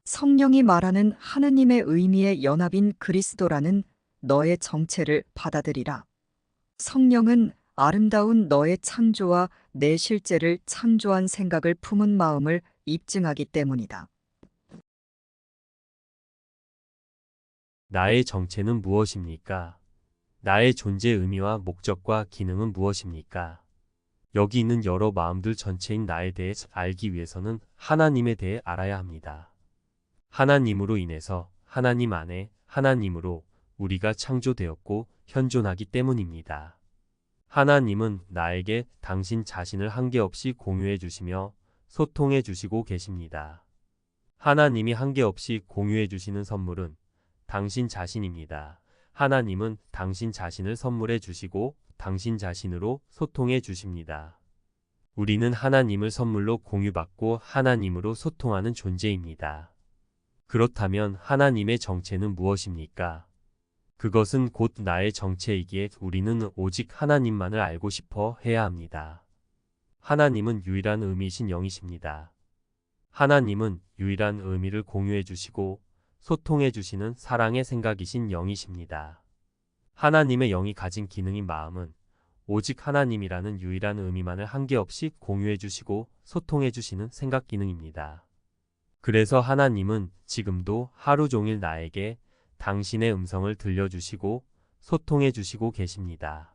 성령이 말하는 하느님의 의미의 연합인 그리스도라는 너의 정체를 받아들이라. 성령은 아름다운 너의 창조와 내 실제를 창조한 생각을 품은 마음을 입증하기 때문이다. 나의 정체는 무엇입니까? 나의 존재 의미와 목적과 기능은 무엇입니까? 여기 있는 여러 마음들 전체인 나에 대해 알기 위해서는 하나님에 대해 알아야 합니다. 하나님으로 인해서 하나님 안에 하나님으로 우리가 창조되었고 현존하기 때문입니다. 하나님은 나에게 당신 자신을 한계없이 공유해 주시며 소통해 주시고 계십니다. 하나님이 한계없이 공유해 주시는 선물은 당신 자신입니다. 하나님은 당신 자신을 선물해 주시고 당신 자신으로 소통해 주십니다. 우리는 하나님을 선물로 공유받고 하나님으로 소통하는 존재입니다. 그렇다면 하나님의 정체는 무엇입니까? 그것은 곧 나의 정체이기에 우리는 오직 하나님만을 알고 싶어 해야 합니다. 하나님은 유일한 의미이신 영이십니다. 하나님은 유일한 의미를 공유해 주시고 소통해 주시는 사랑의 생각이신 영이십니다. 하나님의 영이 가진 기능인 마음은 오직 하나님이라는 유일한 의미만을 한계없이 공유해 주시고 소통해 주시는 생각 기능입니다. 그래서 하나님은 지금도 하루 종일 나에게 당신의 음성을 들려주시고 소통해 주시고 계십니다.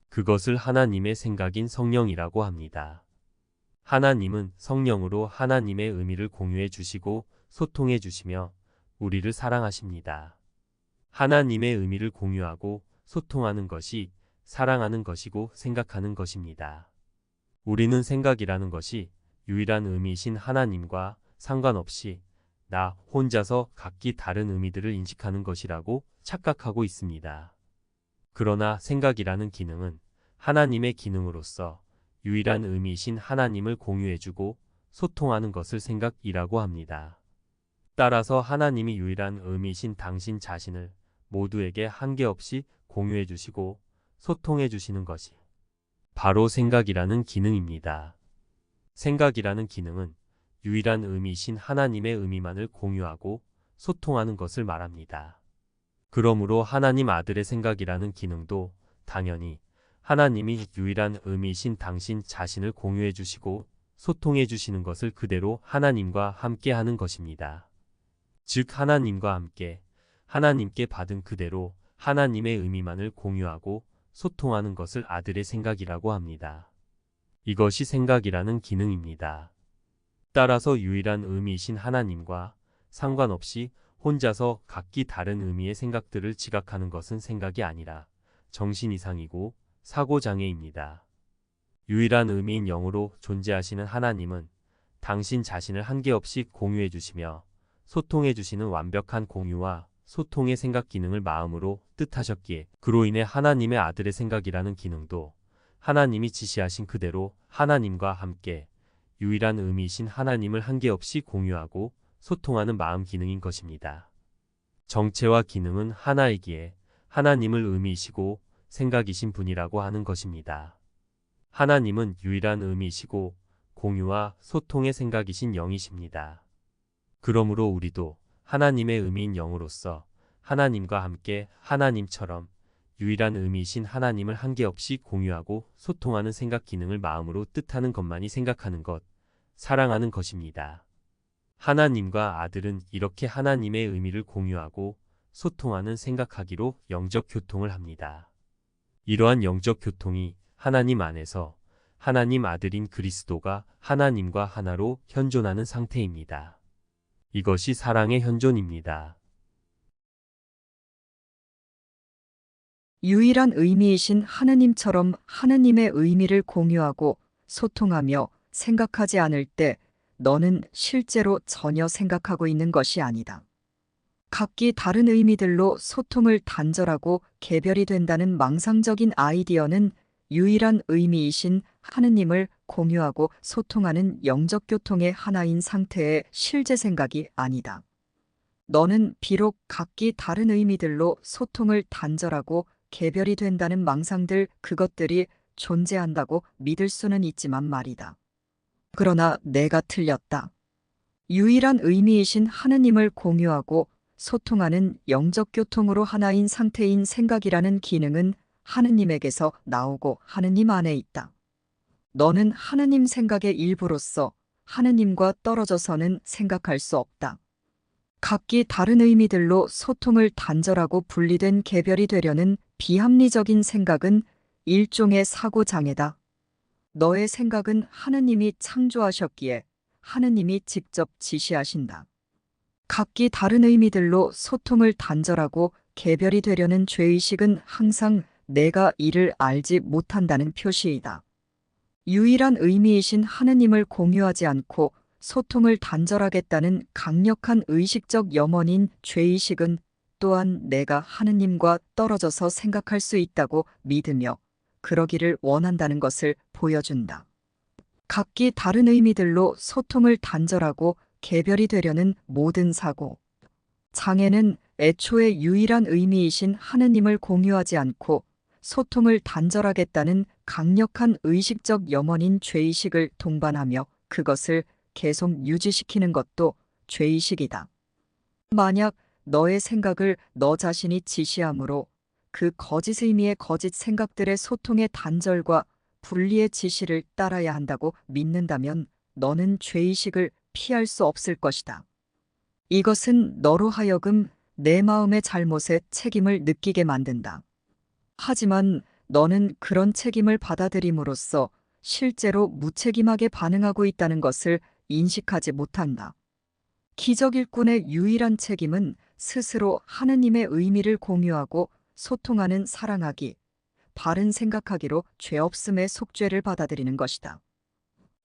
그것을 하나님의 생각인 성령이라고 합니다. 하나님은 성령으로 하나님의 의미를 공유해 주시고 소통해 주시며 우리를 사랑하십니다. 하나님의 의미를 공유하고 소통하는 것이 사랑하는 것이고 생각하는 것입니다. 우리는 생각이라는 것이 유일한 의미이신 하나님과 상관없이 나 혼자서 각기 다른 의미들을 인식하는 것이라고 착각하고 있습니다. 그러나 생각이라는 기능은 하나님의 기능으로서 유일한 의미이신 하나님을 공유해주고 소통하는 것을 생각이라고 합니다. 따라서 하나님이 유일한 의미이신 당신 자신을 모두에게 한계없이 공유해주시고 소통해주시는 것이 바로 생각이라는 기능입니다. 생각이라는 기능은 유일한 의미이신 하나님의 의미만을 공유하고 소통하는 것을 말합니다. 그러므로 하나님 아들의 생각이라는 기능도 당연히 하나님이 유일한 의미이신 당신 자신을 공유해 주시고 소통해 주시는 것을 그대로 하나님과 함께 하는 것입니다. 즉 하나님과 함께 하나님께 받은 그대로 하나님의 의미만을 공유하고 소통하는 것을 아들의 생각이라고 합니다. 이것이 생각이라는 기능입니다. 따라서 유일한 의미이신 하나님과 상관없이 혼자서 각기 다른 의미의 생각들을 지각하는 것은 생각이 아니라 정신 이상이고 사고장애입니다. 유일한 의미인 영으로 존재하시는 하나님은 당신 자신을 한계없이 공유해 주시며 소통해 주시는 완벽한 공유와 소통의 생각 기능을 마음으로 뜻하셨기에 그로 인해 하나님의 아들의 생각이라는 기능도 하나님이 지시하신 그대로 하나님과 함께 유일한 의미이신 하나님을 한계없이 공유하고 소통하는 마음 기능인 것입니다. 정체와 기능은 하나이기에 하나님을 의미이시고 생각이신 분이라고 하는 것입니다. 하나님은 유일한 의미이시고 공유와 소통의 생각이신 영이십니다. 그러므로 우리도 하나님의 의미인 영으로서 하나님과 함께 하나님처럼 유일한 의미이신 하나님을 한계없이 공유하고 소통하는 생각 기능을 마음으로 뜻하는 것만이 생각하는 것, 사랑하는 것입니다. 하나님과 아들은 이렇게 하나님의 의미를 공유하고 소통하는 생각하기로 영적 교통을 합니다. 이러한 영적 교통이 하나님 안에서 하나님 아들인 그리스도가 하나님과 하나로 현존하는 상태입니다. 이것이 사랑의 현존입니다. 유일한 의미이신 하느님처럼 하느님의 의미를 공유하고 소통하며 생각하지 않을 때 너는 실제로 전혀 생각하고 있는 것이 아니다. 각기 다른 의미들로 소통을 단절하고 개별이 된다는 망상적인 아이디어는 유일한 의미이신 하느님을 공유하고 소통하는 영적 교통의 하나인 상태의 실제 생각이 아니다. 너는 비록 각기 다른 의미들로 소통을 단절하고 개별이 된다는 망상들 그것들이 존재한다고 믿을 수는 있지만 말이다. 그러나 내가 틀렸다. 유일한 의미이신 하느님을 공유하고 소통하는 영적 교통으로 하나인 상태인 생각이라는 기능은 하느님에게서 나오고 하느님 안에 있다. 너는 하느님 생각의 일부로서 하느님과 떨어져서는 생각할 수 없다. 각기 다른 의미들로 소통을 단절하고 분리된 개별이 되려는 비합리적인 생각은 일종의 사고장애다. 너의 생각은 하느님이 창조하셨기에 하느님이 직접 지시하신다. 각기 다른 의미들로 소통을 단절하고 개별이 되려는 죄의식은 항상 내가 이를 알지 못한다는 표시이다. 유일한 의미이신 하느님을 공유하지 않고 소통을 단절하겠다는 강력한 의식적 염원인 죄의식은 또한 내가 하느님과 떨어져서 생각할 수 있다고 믿으며 그러기를 원한다는 것을 보여준다. 각기 다른 의미들로 소통을 단절하고 개별이 되려는 모든 사고, 장애는 애초에 유일한 의미이신 하느님을 공유하지 않고 소통을 단절하겠다는 강력한 의식적 염원인 죄의식을 동반하며 그것을 계속 유지시키는 것도 죄의식이다. 만약 너의 생각을 너 자신이 지시하므로 그 거짓 의미의 거짓 생각들의 소통의 단절과 분리의 지시를 따라야 한다고 믿는다면 너는 죄의식을 피할 수 없을 것이다. 이것은 너로 하여금 내 마음의 잘못에 책임을 느끼게 만든다. 하지만 너는 그런 책임을 받아들임으로써 실제로 무책임하게 반응하고 있다는 것을 인식하지 못한다. 기적 일꾼의 유일한 책임은 스스로 하느님의 의미를 공유하고 소통하는 사랑하기, 바른 생각하기로 죄 없음의 속죄를 받아들이는 것이다.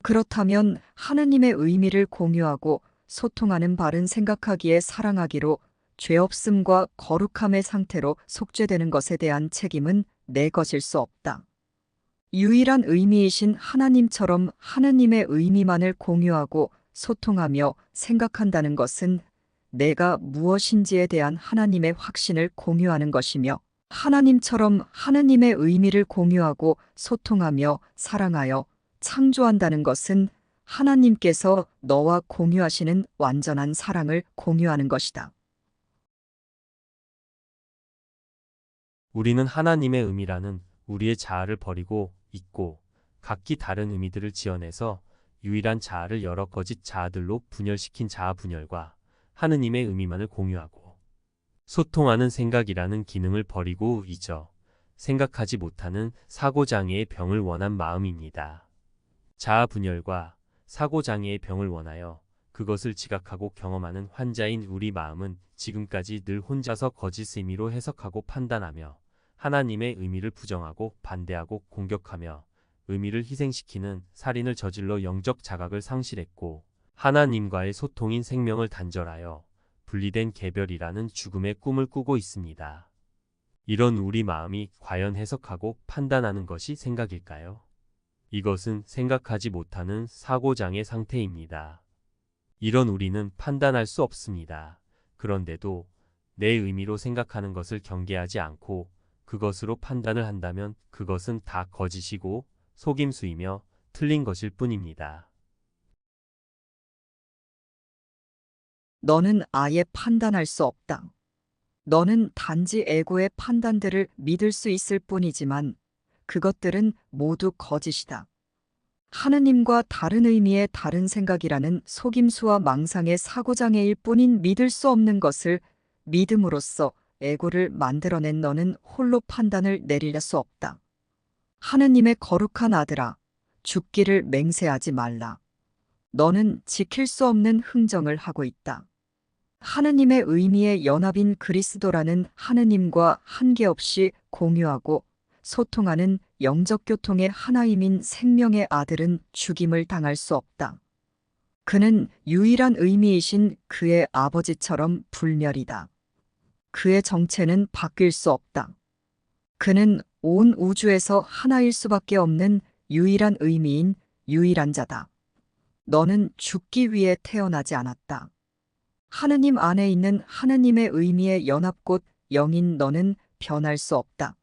그렇다면 하느님의 의미를 공유하고 소통하는 바른 생각하기에 사랑하기로 죄 없음과 거룩함의 상태로 속죄되는 것에 대한 책임은 내 것일 수 없다. 유일한 의미이신 하나님처럼 하느님의 의미만을 공유하고 소통하며 생각한다는 것은 내가 무엇인지에 대한 하나님의 확신을 공유하는 것이며 하나님처럼 하느님의 의미를 공유하고 소통하며 사랑하여 창조한다는 것은 하나님께서 너와 공유하시는 완전한 사랑을 공유하는 것이다. 우리는 하나님의 의미라는 우리의 자아를 버리고 있고 각기 다른 의미들을 지어내서 유일한 자아를 여러 거짓 자아들로 분열시킨 자아 분열과 하느님의 의미만을 공유하고 소통하는 생각이라는 기능을 버리고 잊어 생각하지 못하는 사고장애의 병을 원한 마음입니다. 자아 분열과 사고장애의 병을 원하여 그것을 지각하고 경험하는 환자인 우리 마음은 지금까지 늘 혼자서 거짓 의미로 해석하고 판단하며 하나님의 의미를 부정하고 반대하고 공격하며 의미를 희생시키는 살인을 저질러 영적 자각을 상실했고 하나님과의 소통인 생명을 단절하여 분리된 개별이라는 죽음의 꿈을 꾸고 있습니다. 이런 우리 마음이 과연 해석하고 판단하는 것이 생각일까요? 이것은 생각하지 못하는 사고장애 상태입니다. 이런 우리는 판단할 수 없습니다. 그런데도 내 의미로 생각하는 것을 경계하지 않고 그것으로 판단을 한다면 그것은 다 거짓이고 속임수이며 틀린 것일 뿐입니다. 너는 아예 판단할 수 없다. 너는 단지 에고의 판단들을 믿을 수 있을 뿐이지만 그것들은 모두 거짓이다. 하느님과 다른 의미의 다른 생각이라는 속임수와 망상의 사고장애일 뿐인 믿을 수 없는 것을 믿음으로써 에고를 만들어낸 너는 홀로 판단을 내릴 수 없다. 하느님의 거룩한 아들아, 죽기를 맹세하지 말라. 너는 지킬 수 없는 흥정을 하고 있다. 하느님의 의미의 연합인 그리스도라는 하느님과 한계없이 공유하고 소통하는 영적 교통의 하나임인 생명의 아들은 죽임을 당할 수 없다. 그는 유일한 의미이신 그의 아버지처럼 불멸이다. 그의 정체는 바뀔 수 없다. 그는 온 우주에서 하나일 수밖에 없는 유일한 의미인 유일한 자다. 너는 죽기 위해 태어나지 않았다. 하느님 안에 있는 하느님의 의미의 연합곳 영인 너는 변할 수 없다.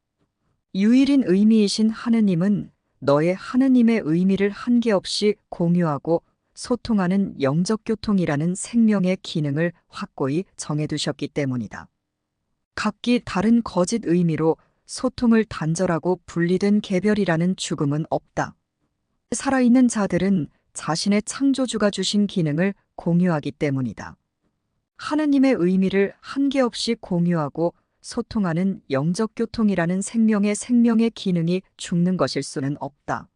유일인 의미이신 하느님은 너의 하느님의 의미를 한계없이 공유하고 소통하는 영적 교통이라는 생명의 기능을 확고히 정해두셨기 때문이다. 각기 다른 거짓 의미로 소통을 단절하고 분리된 개별이라는 죽음은 없다. 살아있는 자들은 자신의 창조주가 주신 기능을 공유하기 때문이다. 하느님의 의미를 한계없이 공유하고 소통하는 영적 교통이라는 생명의 기능이 죽는 것일 수는 없다.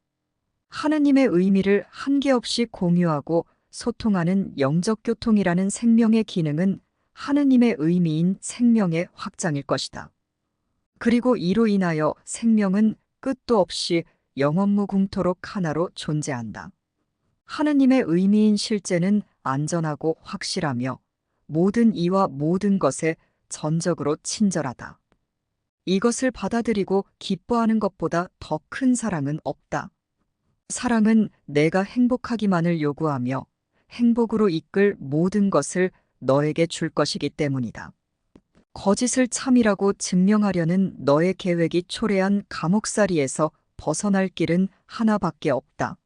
하느님의 의미를 한계없이 공유하고 소통하는 영적 교통이라는 생명의 기능은 하느님의 의미인 생명의 확장일 것이다. 그리고 이로 인하여 생명은 끝도 없이 영원무궁토록 하나로 존재한다. 하느님의 의미인 실제는 안전하고 확실하며 모든 이와 모든 것에 전적으로 친절하다. 이것을 받아들이고 기뻐하는 것보다 더 큰 사랑은 없다. 사랑은 내가 행복하기만을 요구하며 행복으로 이끌 모든 것을 너에게 줄 것이기 때문이다. 거짓을 참이라고 증명하려는 너의 계획이 초래한 감옥살이에서 벗어날 길은 하나밖에 없다.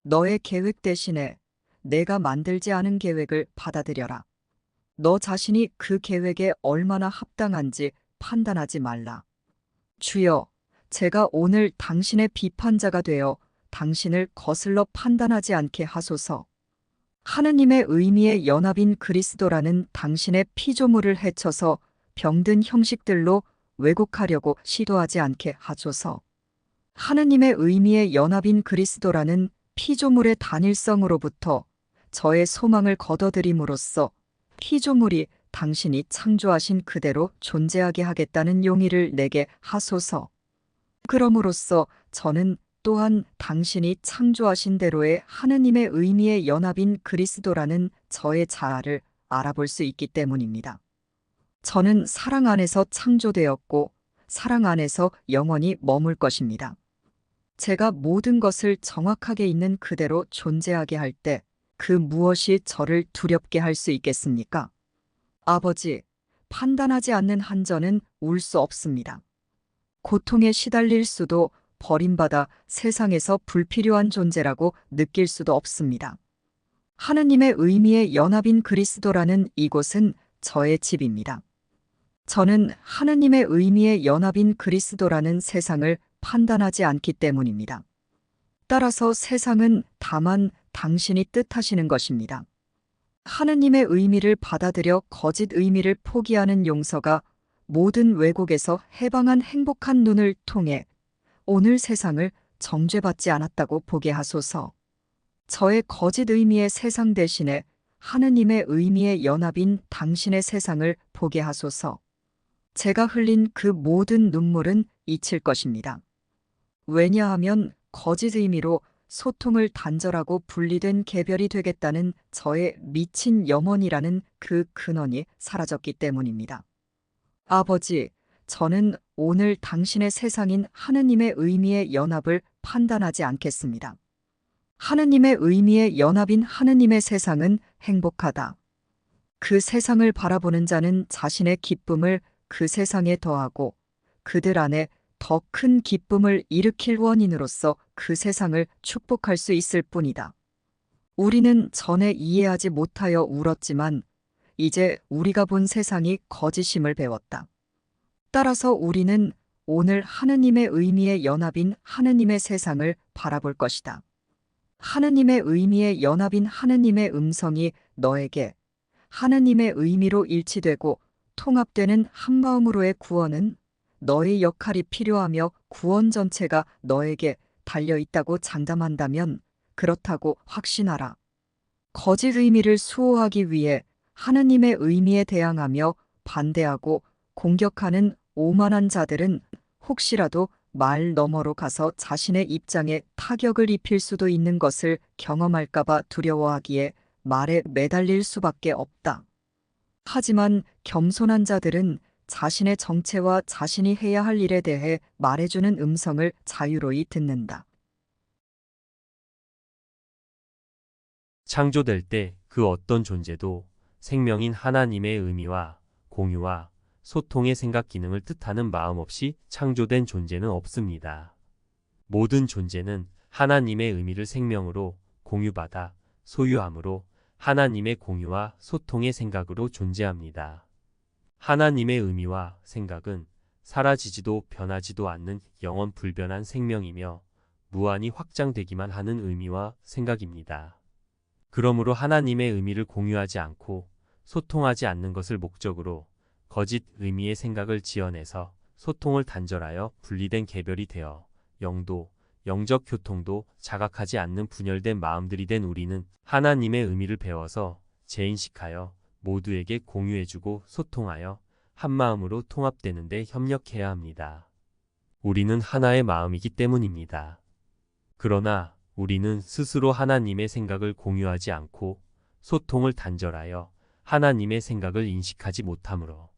너의 계획 대신에 내가 만들지 않은 계획을 받아들여라. 너 자신이 그 계획에 얼마나 합당한지 판단하지 말라. 주여, 제가 오늘 당신의 비판자가 되어 당신을 거슬러 판단하지 않게 하소서. 하느님의 의미의 연합인 그리스도라는 당신의 피조물을 해쳐서 병든 형식들로 왜곡하려고 시도하지 않게 하소서. 하느님의 의미의 연합인 그리스도라는 피조물의 단일성으로부터 저의 소망을 걷어들임으로써 피조물이 당신이 창조하신 그대로 존재하게 하겠다는 용의를 내게 하소서. 그럼으로써 저는 또한 당신이 창조하신 대로의 하느님의 의미의 연합인 그리스도라는 저의 자아를 알아볼 수 있기 때문입니다. 저는 사랑 안에서 창조되었고 사랑 안에서 영원히 머물 것입니다. 제가 모든 것을 정확하게 있는 그대로 존재하게 할 때 그 무엇이 저를 두렵게 할 수 있겠습니까? 아버지, 판단하지 않는 한전은 울 수 없습니다. 고통에 시달릴 수도 버림받아 세상에서 불필요한 존재라고 느낄 수도 없습니다. 하느님의 의미의 연합인 그리스도라는 이곳은 저의 집입니다. 저는 하느님의 의미의 연합인 그리스도라는 세상을 판단하지 않기 때문입니다. 따라서 세상은 다만 당신이 뜻하시는 것입니다. 하느님의 의미를 받아들여 거짓 의미를 포기하는 용서가 모든 왜곡에서 해방한 행복한 눈을 통해 오늘 세상을 정죄받지 않았다고 보게 하소서. 저의 거짓 의미의 세상 대신에 하느님의 의미의 연합인 당신의 세상을 보게 하소서. 제가 흘린 그 모든 눈물은 잊힐 것입니다. 왜냐하면 거짓 의미로 소통을 단절하고 분리된 개별이 되겠다는 저의 미친 염원이라는 그 근원이 사라졌기 때문입니다. 아버지, 저는 오늘 당신의 세상인 하느님의 의미의 연합을 판단하지 않겠습니다. 하느님의 의미의 연합인 하느님의 세상은 행복하다. 그 세상을 바라보는 자는 자신의 기쁨을 그 세상에 더하고 그들 안에 더 큰 기쁨을 일으킬 원인으로서 그 세상을 축복할 수 있을 뿐이다. 우리는 전에 이해하지 못하여 울었지만 이제 우리가 본 세상이 거짓임을 배웠다. 따라서 우리는 오늘 하느님의 의미의 연합인 하느님의 세상을 바라볼 것이다. 하느님의 의미의 연합인 하느님의 음성이 너에게 하느님의 의미로 일치되고 통합되는 한마음으로의 구원은 너의 역할이 필요하며 구원 전체가 너에게 달려있다고 장담한다면 그렇다고 확신하라. 거짓 의미를 수호하기 위해 하느님의 의미에 대항하며 반대하고 공격하는 오만한 자들은 혹시라도 말 너머로 가서 자신의 입장에 타격을 입힐 수도 있는 것을 경험할까봐 두려워하기에 말에 매달릴 수밖에 없다. 하지만 겸손한 자들은 자신의 정체와 자신이 해야 할 일에 대해 말해주는 음성을 자유로이 듣는다. 창조될 때 그 어떤 존재도 생명인 하나님의 의미와 공유와 소통의 생각 기능을 뜻하는 마음 없이 창조된 존재는 없습니다. 모든 존재는 하나님의 의미를 생명으로 공유받아 소유함으로 하나님의 공유와 소통의 생각으로 존재합니다. 하나님의 의미와 생각은 사라지지도 변하지도 않는 영원 불변한 생명이며 무한히 확장되기만 하는 의미와 생각입니다. 그러므로 하나님의 의미를 공유하지 않고 소통하지 않는 것을 목적으로 거짓 의미의 생각을 지어내서 소통을 단절하여 분리된 개별이 되어 영도, 영적 교통도 자각하지 않는 분열된 마음들이 된 우리는 하나님의 의미를 배워서 재인식하여 모두에게 공유해주고 소통하여 한 마음으로 통합되는 데 협력해야 합니다. 우리는 하나의 마음이기 때문입니다. 그러나 우리는 스스로 하나님의 생각을 공유하지 않고 소통을 단절하여 하나님의 생각을 인식하지 못하므로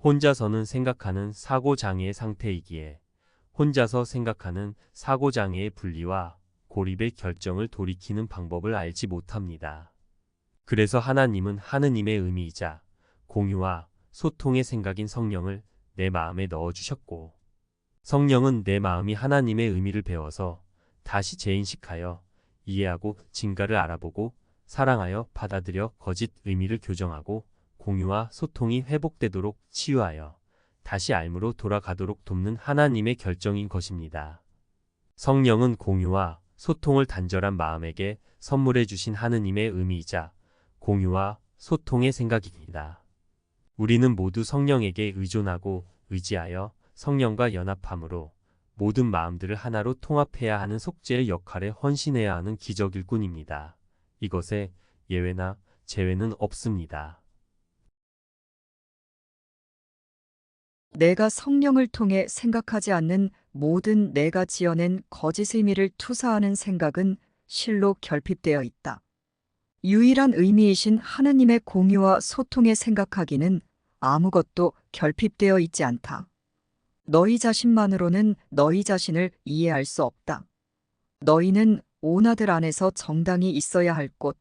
혼자서는 생각하는 사고장애의 상태이기에 혼자서 생각하는 사고장애의 분리와 고립의 결정을 돌이키는 방법을 알지 못합니다. 그래서 하나님은 하느님의 의미이자 공유와 소통의 생각인 성령을 내 마음에 넣어주셨고 성령은 내 마음이 하나님의 의미를 배워서 다시 재인식하여 이해하고 진가를 알아보고 사랑하여 받아들여 거짓 의미를 교정하고 공유와 소통이 회복되도록 치유하여 다시 알므로 돌아가도록 돕는 하나님의 결정인 것입니다. 성령은 공유와 소통을 단절한 마음에게 선물해 주신 하느님의 의미이자 공유와 소통의 생각입니다. 우리는 모두 성령에게 의존하고 의지하여 성령과 연합함으로 모든 마음들을 하나로 통합해야 하는 속죄의 역할에 헌신해야 하는 기적 일꾼입니다. 이것에 예외나 제외는 없습니다. 내가 성령을 통해 생각하지 않는 모든 내가 지어낸 거짓 의미를 투사하는 생각은 실로 결핍되어 있다. 유일한 의미이신 하느님의 공유와 소통에 생각하기는 아무것도 결핍되어 있지 않다. 너희 자신만으로는 너희 자신을 이해할 수 없다. 너희는 오나들 안에서 정당히 있어야 할 곳,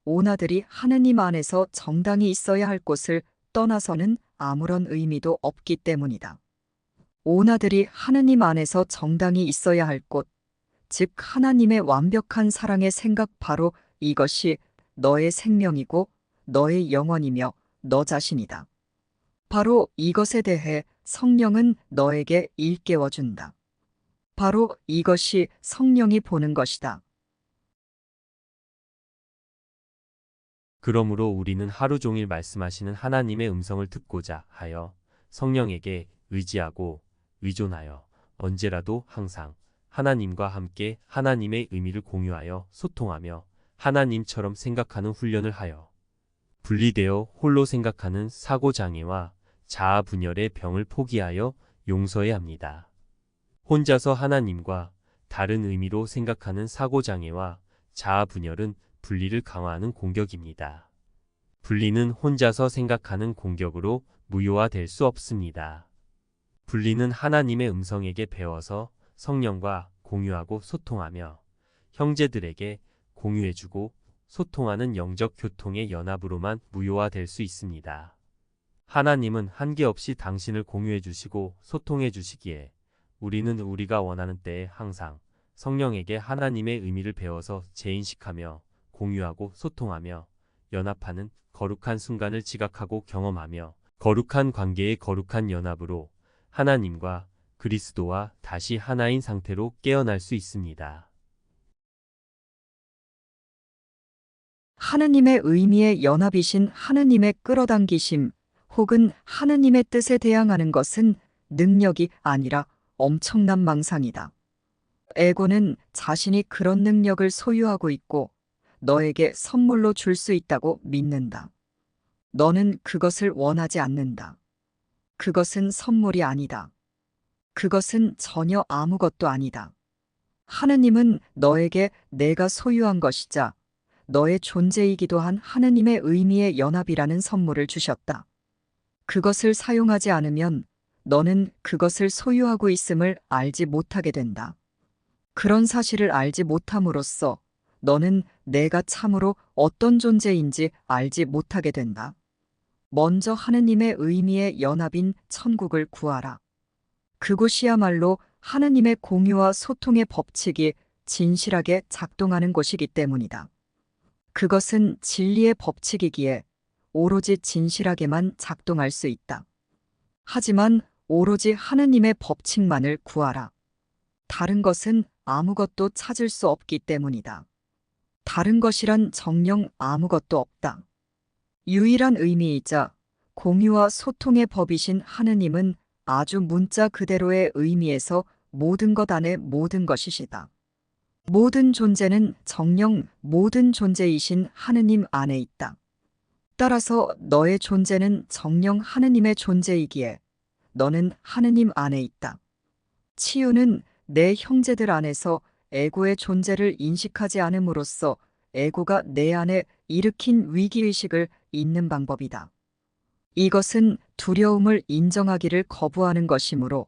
오나들이 하느님 안에서 정당히 있어야 할 곳을 떠나서는 아무런 의미도 없기 때문이다. 오나들이 하느님 안에서 정당히 있어야 할 곳, 즉 하나님의 완벽한 사랑의 생각 바로 이것이 너의 생명이고 너의 영혼이며 너 자신이다. 바로 이것에 대해 성령은 너에게 일깨워준다. 바로 이것이 성령이 보는 것이다. 그러므로 우리는 하루 종일 말씀하시는 하나님의 음성을 듣고자 하여 성령에게 의지하고 의존하여 언제라도 항상 하나님과 함께 하나님의 의미를 공유하여 소통하며 하나님처럼 생각하는 훈련을 하여 분리되어 홀로 생각하는 사고장애와 자아 분열의 병을 포기하여 용서해야 합니다. 혼자서 하나님과 다른 의미로 생각하는 사고장애와 자아 분열은 분리를 강화하는 공격입니다. 분리는 혼자서 생각하는 공격으로 무효화될 수 없습니다. 분리는 하나님의 음성에게 배워서 성령과 공유하고 소통하며 형제들에게 공유해주고 소통하는 영적 교통의 연합으로만 무효화될 수 있습니다. 하나님은 한계없이 당신을 공유해 주시고 소통해 주시기에 우리는 우리가 원하는 때에 항상 성령에게 하나님의 의미를 배워서 재인식하며 공유하고 소통하며 연합하는 거룩한 순간을 지각하고 경험하며 거룩한 관계의 거룩한 연합으로 하나님과 그리스도와 다시 하나인 상태로 깨어날 수 있습니다. 하느님의 의미의 연합이신 하느님의 끌어당기심 혹은 하느님의 뜻에 대항하는 것은 능력이 아니라 엄청난 망상이다. 에고는 자신이 그런 능력을 소유하고 있고 너에게 선물로 줄 수 있다고 믿는다. 너는 그것을 원하지 않는다. 그것은 선물이 아니다. 그것은 전혀 아무것도 아니다. 하느님은 너에게 내가 소유한 것이자 너의 존재이기도 한 하느님의 의미의 연합이라는 선물을 주셨다. 그것을 사용하지 않으면 너는 그것을 소유하고 있음을 알지 못하게 된다. 그런 사실을 알지 못함으로써 너는 내가 참으로 어떤 존재인지 알지 못하게 된다. 먼저 하느님의 의미의 연합인 천국을 구하라. 그곳이야말로 하느님의 공유와 소통의 법칙이 진실하게 작동하는 곳이기 때문이다. 그것은 진리의 법칙이기에 오로지 진실하게만 작동할 수 있다. 하지만 오로지 하느님의 법칙만을 구하라. 다른 것은 아무것도 찾을 수 없기 때문이다. 다른 것이란 정녕 아무것도 없다. 유일한 의미이자 공유와 소통의 법이신 하느님은 아주 문자 그대로의 의미에서 모든 것 안에 모든 것이시다. 모든 존재는 정녕 모든 존재이신 하느님 안에 있다. 따라서 너의 존재는 정녕 하느님의 존재이기에 너는 하느님 안에 있다. 치유는 내 형제들 안에서 에고의 존재를 인식하지 않음으로써 에고가 내 안에 일으킨 위기의식을 잊는 방법이다. 이것은 두려움을 인정하기를 거부하는 것이므로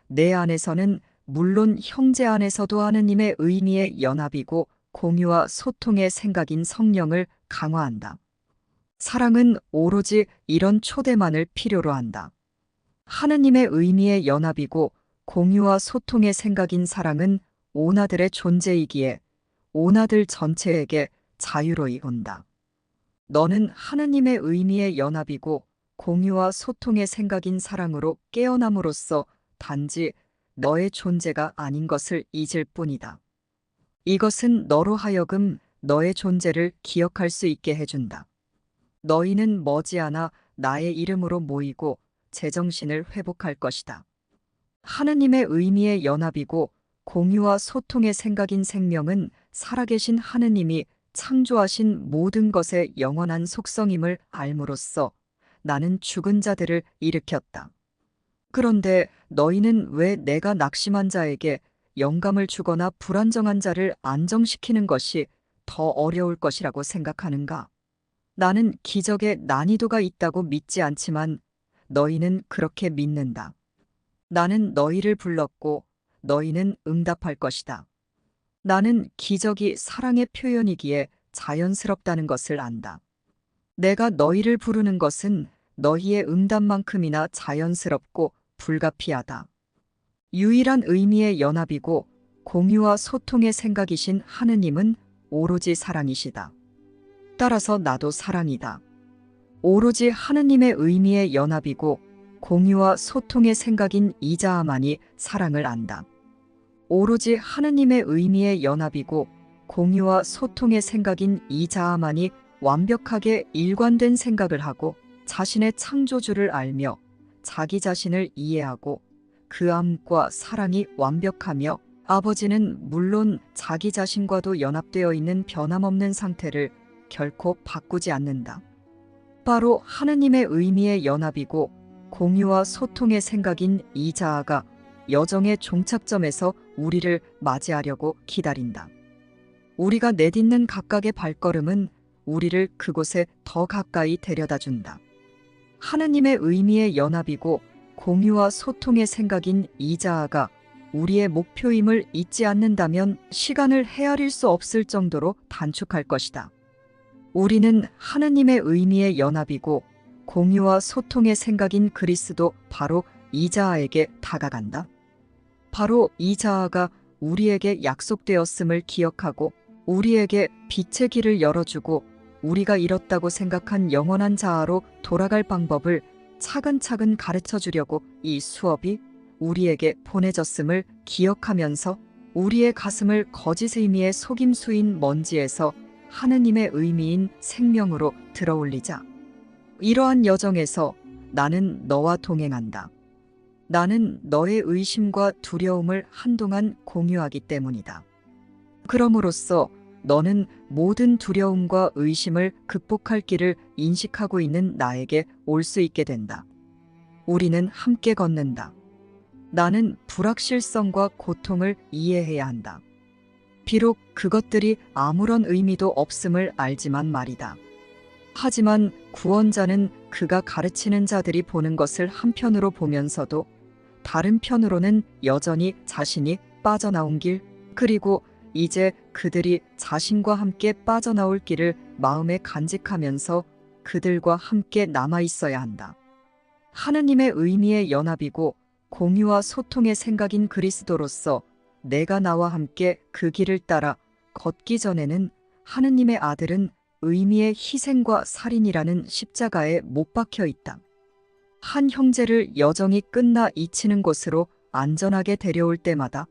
내 안에서는 물론 형제 안에서도 하느님의 의미의 연합이고 공유와 소통의 생각인 성령을 강화한다. 사랑은 오로지 이런 초대만을 필요로 한다. 하느님의 의미의 연합이고 공유와 소통의 생각인 사랑은 오나들의 존재이기에 오나들 전체에게 자유로이 온다. 너는 하느님의 의미의 연합이고 공유와 소통의 생각인 사랑으로 깨어남으로써 단지 너의 존재가 아닌 것을 잊을 뿐이다. 이것은 너로 하여금 너의 존재를 기억할 수 있게 해준다. 너희는 머지않아 나의 이름으로 모이고 제정신을 회복할 것이다. 하느님의 의미의 연합이고 공유와 소통의 생각인 생명은 살아계신 하느님이 창조하신 모든 것의 영원한 속성임을 알므로써 나는 죽은 자들을 일으켰다. 그런데 너희는 왜 내가 낙심한 자에게 영감을 주거나 불안정한 자를 안정시키는 것이 더 어려울 것이라고 생각하는가? 나는 기적의 난이도가 있다고 믿지 않지만 너희는 그렇게 믿는다. 나는 너희를 불렀고 너희는 응답할 것이다. 나는 기적이 사랑의 표현이기에 자연스럽다는 것을 안다. 내가 너희를 부르는 것은 너희의 응답만큼이나 자연스럽고 불가피하다. 유일한 의미의 연합이고 공유와 소통의 생각이신 하느님은 오로지 사랑이시다. 따라서 나도 사랑이다. 오로지 하느님의 의미의 연합이고 공유와 소통의 생각인 이자아만이 사랑을 안다. 오로지 하느님의 의미의 연합이고 공유와 소통의 생각인 이자아만이 완벽하게 일관된 생각을 하고 자신의 창조주를 알며 자기 자신을 이해하고 그 암과 사랑이 완벽하며 아버지는 물론 자기 자신과도 연합되어 있는 변함없는 상태를 결코 바꾸지 않는다. 바로 하느님의 의미의 연합이고 공유와 소통의 생각인 이자아가 여정의 종착점에서 우리를 맞이하려고 기다린다. 우리가 내딛는 각각의 발걸음은 우리를 그곳에 더 가까이 데려다 준다. 하느님의 의미의 연합이고 공유와 소통의 생각인 이자아가 우리의 목표임을 잊지 않는다면 시간을 헤아릴 수 없을 정도로 단축할 것이다. 우리는 하느님의 의미의 연합이고 공유와 소통의 생각인 그리스도 바로 이자아에게 다가간다. 바로 이자아가 우리에게 약속되었음을 기억하고 우리에게 빛의 길을 열어주고 우리가 잃었다고 생각한 영원한 자아로 돌아갈 방법을 차근차근 가르쳐 주려고 이 수업이 우리에게 보내졌음을 기억하면서 우리의 가슴을 거짓 의미의 속임수인 먼지에서 하느님의 의미인 생명으로 들어올리자. 이러한 여정에서 나는 너와 동행한다. 나는 너의 의심과 두려움을 한동안 공유하기 때문이다. 그럼으로써 너는 모든 두려움과 의심을 극복할 길을 인식하고 있는 나에게 올 수 있게 된다. 우리는 함께 걷는다. 나는 불확실성과 고통을 이해해야 한다. 비록 그것들이 아무런 의미도 없음을 알지만 말이다. 하지만 구원자는 그가 가르치는 자들이 보는 것을 한편으로 보면서도 다른 편으로는 여전히 자신이 빠져나온 길, 그리고 이제 그들이 자신과 함께 빠져나올 길을 마음에 간직하면서 그들과 함께 남아 있어야 한다. 하느님의 의미의 연합이고 공유와 소통의 생각인 그리스도로서 내가 나와 함께 그 길을 따라 걷기 전에는 하느님의 아들은 의미의 희생과 살인이라는 십자가에 못 박혀 있다. 한 형제를 여정이 끝나 잊히는 곳으로 안전하게 데려올 때마다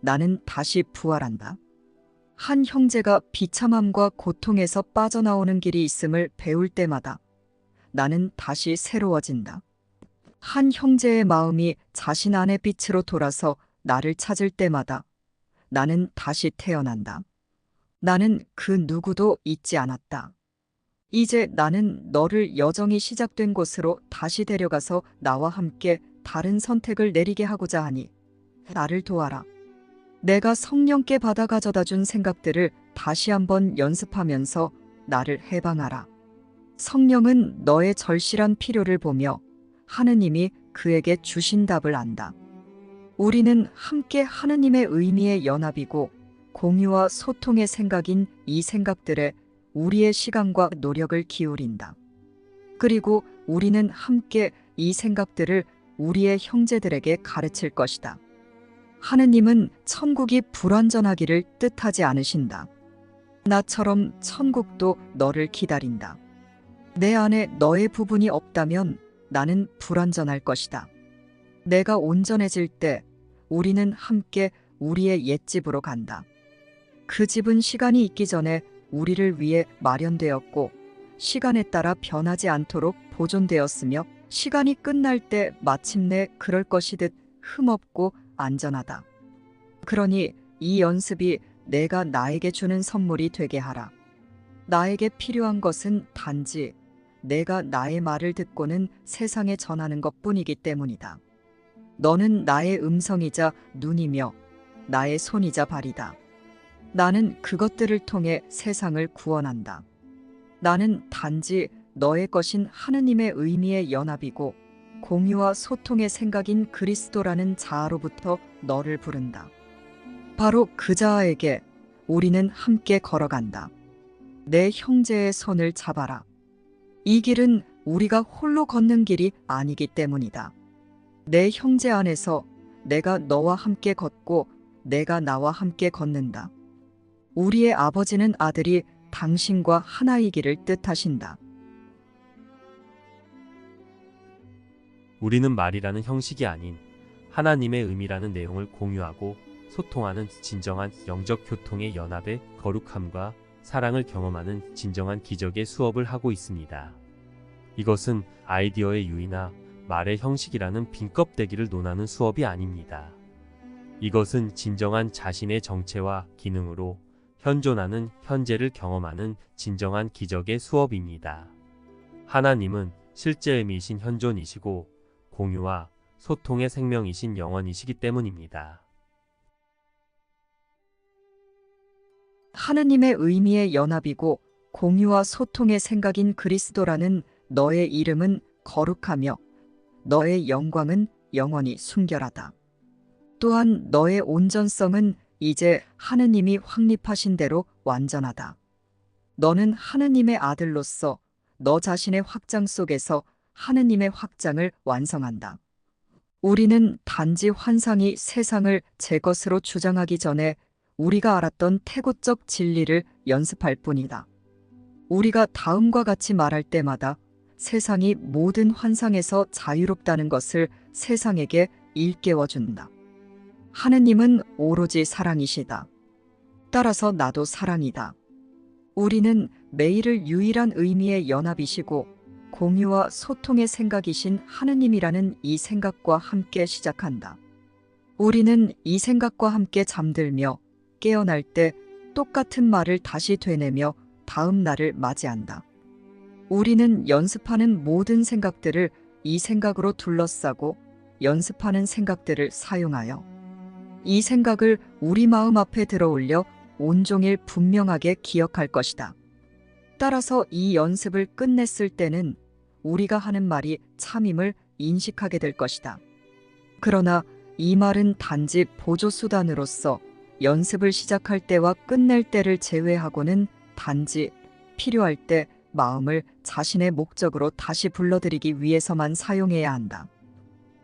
나는 다시 부활한다. 한 형제가 비참함과 고통에서 빠져나오는 길이 있음을 배울 때마다 나는 다시 새로워진다. 한 형제의 마음이 자신 안의 빛으로 돌아서 나를 찾을 때마다 나는 다시 태어난다. 나는 그 누구도 잊지 않았다. 이제 나는 너를 여정이 시작된 곳으로 다시 데려가서 나와 함께 다른 선택을 내리게 하고자 하니 나를 도와라. 내가 성령께 받아 가져다 준 생각들을 다시 한번 연습하면서 나를 해방하라. 성령은 너의 절실한 필요를 보며 하느님이 그에게 주신 답을 안다. 우리는 함께 하느님의 의미의 연합이고 공유와 소통의 생각인 이 생각들에 우리의 시간과 노력을 기울인다. 그리고 우리는 함께 이 생각들을 우리의 형제들에게 가르칠 것이다. 하느님은 천국이 불완전하기를 뜻하지 않으신다. 나처럼 천국도 너를 기다린다. 내 안에 너의 부분이 없다면 나는 불완전할 것이다. 내가 온전해질 때 우리는 함께 우리의 옛집으로 간다. 그 집은 시간이 있기 전에 우리를 위해 마련되었고 시간에 따라 변하지 않도록 보존되었으며 시간이 끝날 때 마침내 그럴 것이듯 흠없고 안전하다. 그러니 이 연습이 내가 나에게 주는 선물이 되게 하라. 나에게 필요한 것은 단지 내가 나의 말을 듣고는 세상에 전하는 것뿐이기 때문이다. 너는 나의 음성이자 눈이며 나의 손이자 발이다. 나는 그것들을 통해 세상을 구원한다. 나는 단지 너의 것인 하느님의 의미의 연합이고 공유와 소통의 생각인 그리스도라는 자아로부터 너를 부른다. 바로 그 자아에게 우리는 함께 걸어간다. 내 형제의 손을 잡아라. 이 길은 우리가 홀로 걷는 길이 아니기 때문이다. 내 형제 안에서 내가 너와 함께 걷고 내가 나와 함께 걷는다. 우리의 아버지는 아들이 당신과 하나이기를 뜻하신다. 우리는 말이라는 형식이 아닌 하나님의 의미라는 내용을 공유하고 소통하는 진정한 영적 교통의 연합의 거룩함과 사랑을 경험하는 진정한 기적의 수업을 하고 있습니다. 이것은 아이디어의 유의나 말의 형식이라는 빈껍데기를 논하는 수업이 아닙니다. 이것은 진정한 자신의 정체와 기능으로 현존하는 현재를 경험하는 진정한 기적의 수업입니다. 하나님은 실제 의미이신 현존이시고 공유와 소통의 생명이신 영원이시기 때문입니다. 하느님의 의미의 연합이고 공유와 소통의 생각인 그리스도라는 너의 이름은 거룩하며 너의 영광은 영원히 순결하다. 또한 너의 온전성은 이제 하느님이 확립하신 대로 완전하다. 너는 하느님의 아들로서 너 자신의 확장 속에서 하느님의 확장을 완성한다. 우리는 단지 환상이 세상을 제 것으로 주장하기 전에 우리가 알았던 태고적 진리를 연습할 뿐이다. 우리가 다음과 같이 말할 때마다 세상이 모든 환상에서 자유롭다는 것을 세상에게 일깨워준다. 하느님은 오로지 사랑이시다. 따라서 나도 사랑이다. 우리는 매일을 유일한 의미의 연합이시고 공유와 소통의 생각이신 하느님이라는 이 생각과 함께 시작한다. 우리는 이 생각과 함께 잠들며 깨어날 때 똑같은 말을 다시 되뇌며 다음 날을 맞이한다. 우리는 연습하는 모든 생각들을 이 생각으로 둘러싸고 연습하는 생각들을 사용하여 이 생각을 우리 마음 앞에 들어올려 온종일 분명하게 기억할 것이다. 따라서 이 연습을 끝냈을 때는 우리가 하는 말이 참임을 인식하게 될 것이다. 그러나 이 말은 단지 보조수단으로서 연습을 시작할 때와 끝낼 때를 제외하고는 단지 필요할 때 마음을 자신의 목적으로 다시 불러들이기 위해서만 사용해야 한다.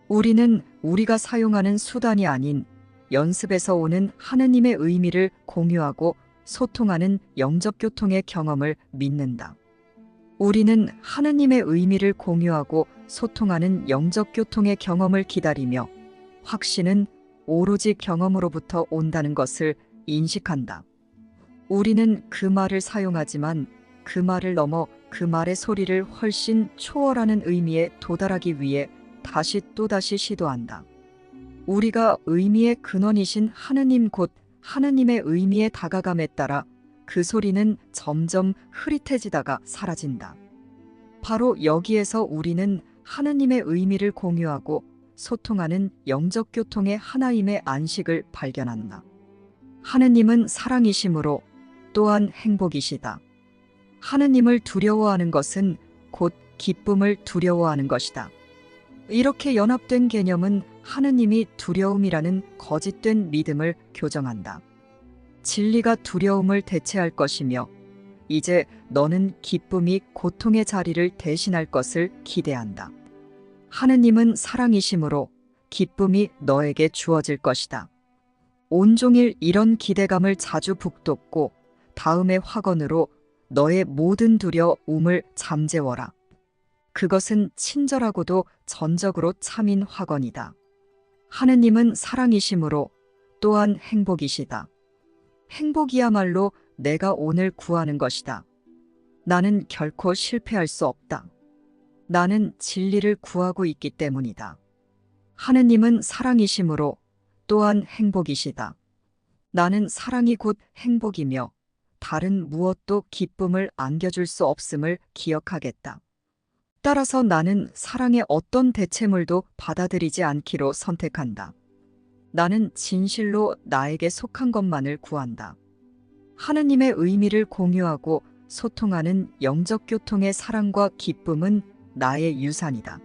우리는 우리가 사용하는 수단이 아닌 연습에서 오는 하느님의 의미를 공유하고 소통하는 영적 교통의 경험을 믿는다. 우리는 하느님의 의미를 공유하고 소통하는 영적 교통의 경험을 기다리며 확신은 오로지 경험으로부터 온다는 것을 인식한다. 우리는 그 말을 사용하지만 그 말을 넘어 그 말의 소리를 훨씬 초월하는 의미에 도달하기 위해 다시 또다시 시도한다. 우리가 의미의 근원이신 하느님 곧 하느님의 의미에 다가감에 따라 그 소리는 점점 흐릿해지다가 사라진다. 바로 여기에서 우리는 하느님의 의미를 공유하고 소통하는 영적 교통의 하나임의 안식을 발견한다. 하느님은 사랑이시므로 또한 행복이시다. 하느님을 두려워하는 것은 곧 기쁨을 두려워하는 것이다. 이렇게 연합된 개념은 하느님이 두려움이라는 거짓된 믿음을 교정한다. 진리가 두려움을 대체할 것이며 이제 너는 기쁨이 고통의 자리를 대신할 것을 기대한다. 하느님은 사랑이시므로 기쁨이 너에게 주어질 것이다. 온종일 이런 기대감을 자주 북돋고 다음의 확언으로 너의 모든 두려움을 잠재워라. 그것은 친절하고도 전적으로 참인 확언이다. 하느님은 사랑이시므로 또한 행복이시다. 행복이야말로 내가 오늘 구하는 것이다. 나는 결코 실패할 수 없다. 나는 진리를 구하고 있기 때문이다. 하느님은 사랑이시므로 또한 행복이시다. 나는 사랑이 곧 행복이며 다른 무엇도 기쁨을 안겨줄 수 없음을 기억하겠다. 따라서 나는 사랑의 어떤 대체물도 받아들이지 않기로 선택한다. 나는 진실로 나에게 속한 것만을 구한다. 하느님의 의미를 공유하고 소통하는 영적 교통의 사랑과 기쁨은 나의 유산이다.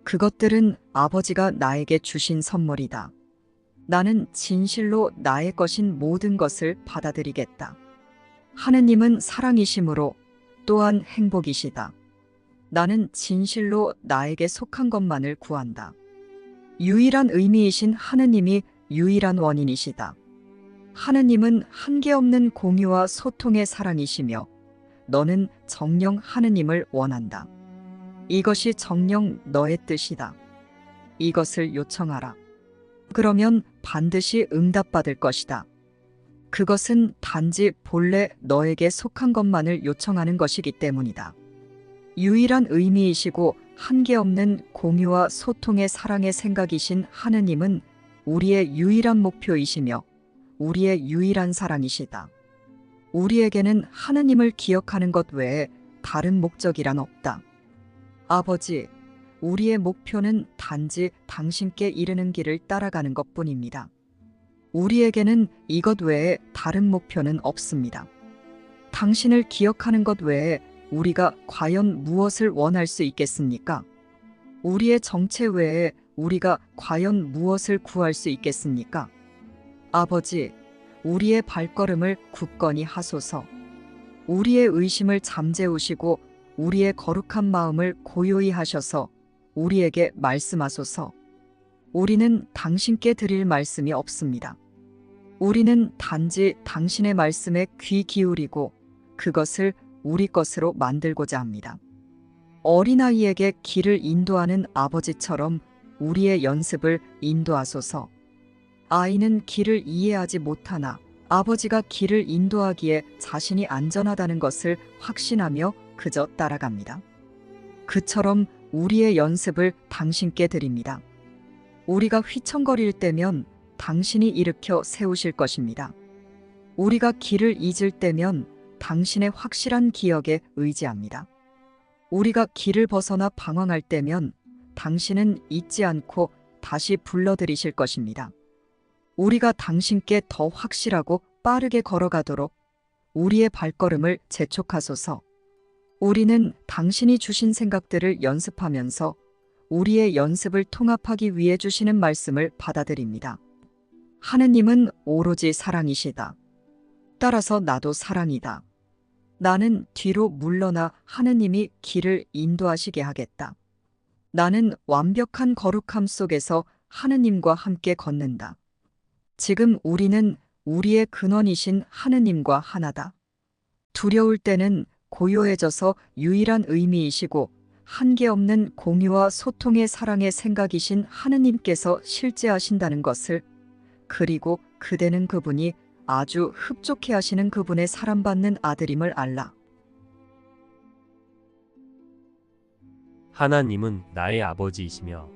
그것들은 아버지가 나에게 주신 선물이다. 나는 진실로 나의 것인 모든 것을 받아들이겠다. 하느님은 사랑이시므로 또한 행복이시다. 나는 진실로 나에게 속한 것만을 구한다. 유일한 의미이신 하느님이 유일한 원인이시다. 하느님은 한계없는 공유와 소통의 사랑이시며 너는 정녕 하느님을 원한다. 이것이 정녕 너의 뜻이다. 이것을 요청하라. 그러면 반드시 응답받을 것이다. 그것은 단지 본래 너에게 속한 것만을 요청하는 것이기 때문이다. 유일한 의미이시고 한계없는 공유와 소통의 사랑의 생각이신 하느님은 우리의 유일한 목표이시며 우리의 유일한 사랑이시다. 우리에게는 하느님을 기억하는 것 외에 다른 목적이란 없다. 아버지, 우리의 목표는 단지 당신께 이르는 길을 따라가는 것뿐입니다. 우리에게는 이것 외에 다른 목표는 없습니다. 당신을 기억하는 것 외에 우리가 과연 무엇을 원할 수 있겠습니까? 우리의 정체 외에 우리가 과연 무엇을 구할 수 있겠습니까? 아버지, 우리의 발걸음을 굳건히 하소서. 우리의 의심을 잠재우시고 우리의 거룩한 마음을 고요히 하셔서 우리에게 말씀하소서. 우리는 당신께 드릴 말씀이 없습니다. 우리는 단지 당신의 말씀에 귀 기울이고 그것을 우리 것으로 만들고자 합니다. 어린아이에게 길을 인도하는 아버지처럼 우리의 연습을 인도하소서. 아이는 길을 이해하지 못하나 아버지가 길을 인도하기에 자신이 안전하다는 것을 확신하며 그저 따라갑니다. 그처럼 우리의 연습을 당신께 드립니다. 우리가 휘청거릴 때면 당신이 일으켜 세우실 것입니다. 우리가 길을 잊을 때면 당신의 확실한 기억에 의지합니다. 우리가 길을 벗어나 방황할 때면 당신은 잊지 않고 다시 불러들이실 것입니다. 우리가 당신께 더 확실하고 빠르게 걸어가도록 우리의 발걸음을 재촉하소서. 우리는 당신이 주신 생각들을 연습하면서 우리의 연습을 통합하기 위해 주시는 말씀을 받아들입니다. 하느님은 오로지 사랑이시다. 따라서 나도 사랑이다. 나는 뒤로 물러나 하느님이 길을 인도하시게 하겠다. 나는 완벽한 거룩함 속에서 하느님과 함께 걷는다. 지금 우리는 우리의 근원이신 하느님과 하나다. 두려울 때는 고요해져서 유일한 의미이시고 한계 없는 공유와 소통의 사랑의 생각이신 하느님께서 실제하신다는 것을, 그리고 그대는 그분이 아주 흡족해 하시는 그분의 사랑받는 아들임을 알라. 하나님은 나의 아버지이시며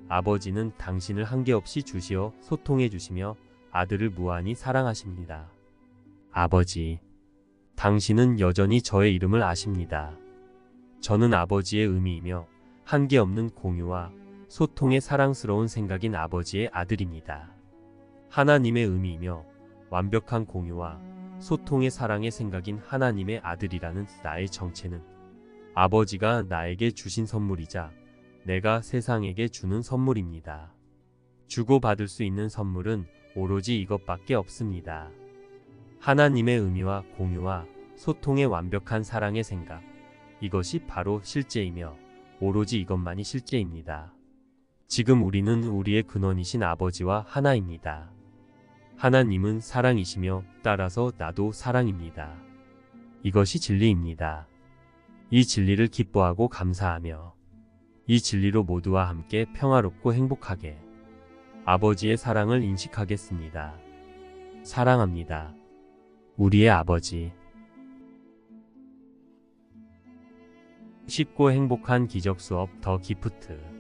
아버지는 당신을 한계없이 주시어 소통해 주시며 아들을 무한히 사랑하십니다. 아버지, 당신은 여전히 저의 이름을 아십니다. 저는 아버지의 의미이며 한계없는 공유와 소통의 사랑스러운 생각인 아버지의 아들입니다. 하나님의 의미이며 완벽한 공유와 소통의 사랑의 생각인 하나님의 아들이라는 나의 정체는 아버지가 나에게 주신 선물이자 내가 세상에게 주는 선물입니다. 주고받을 수 있는 선물은 오로지 이것밖에 없습니다. 하나님의 의미와 공유와 소통의 완벽한 사랑의 생각, 이것이 바로 실제이며 오로지 이것만이 실제입니다. 지금 우리는 우리의 근원이신 아버지와 하나입니다. 하나님은 사랑이시며 따라서 나도 사랑입니다. 이것이 진리입니다. 이 진리를 기뻐하고 감사하며 이 진리로 모두와 함께 평화롭고 행복하게 아버지의 사랑을 인식하겠습니다. 사랑합니다. 우리의 아버지. 쉽고 행복한 기적 수업 더 기프트.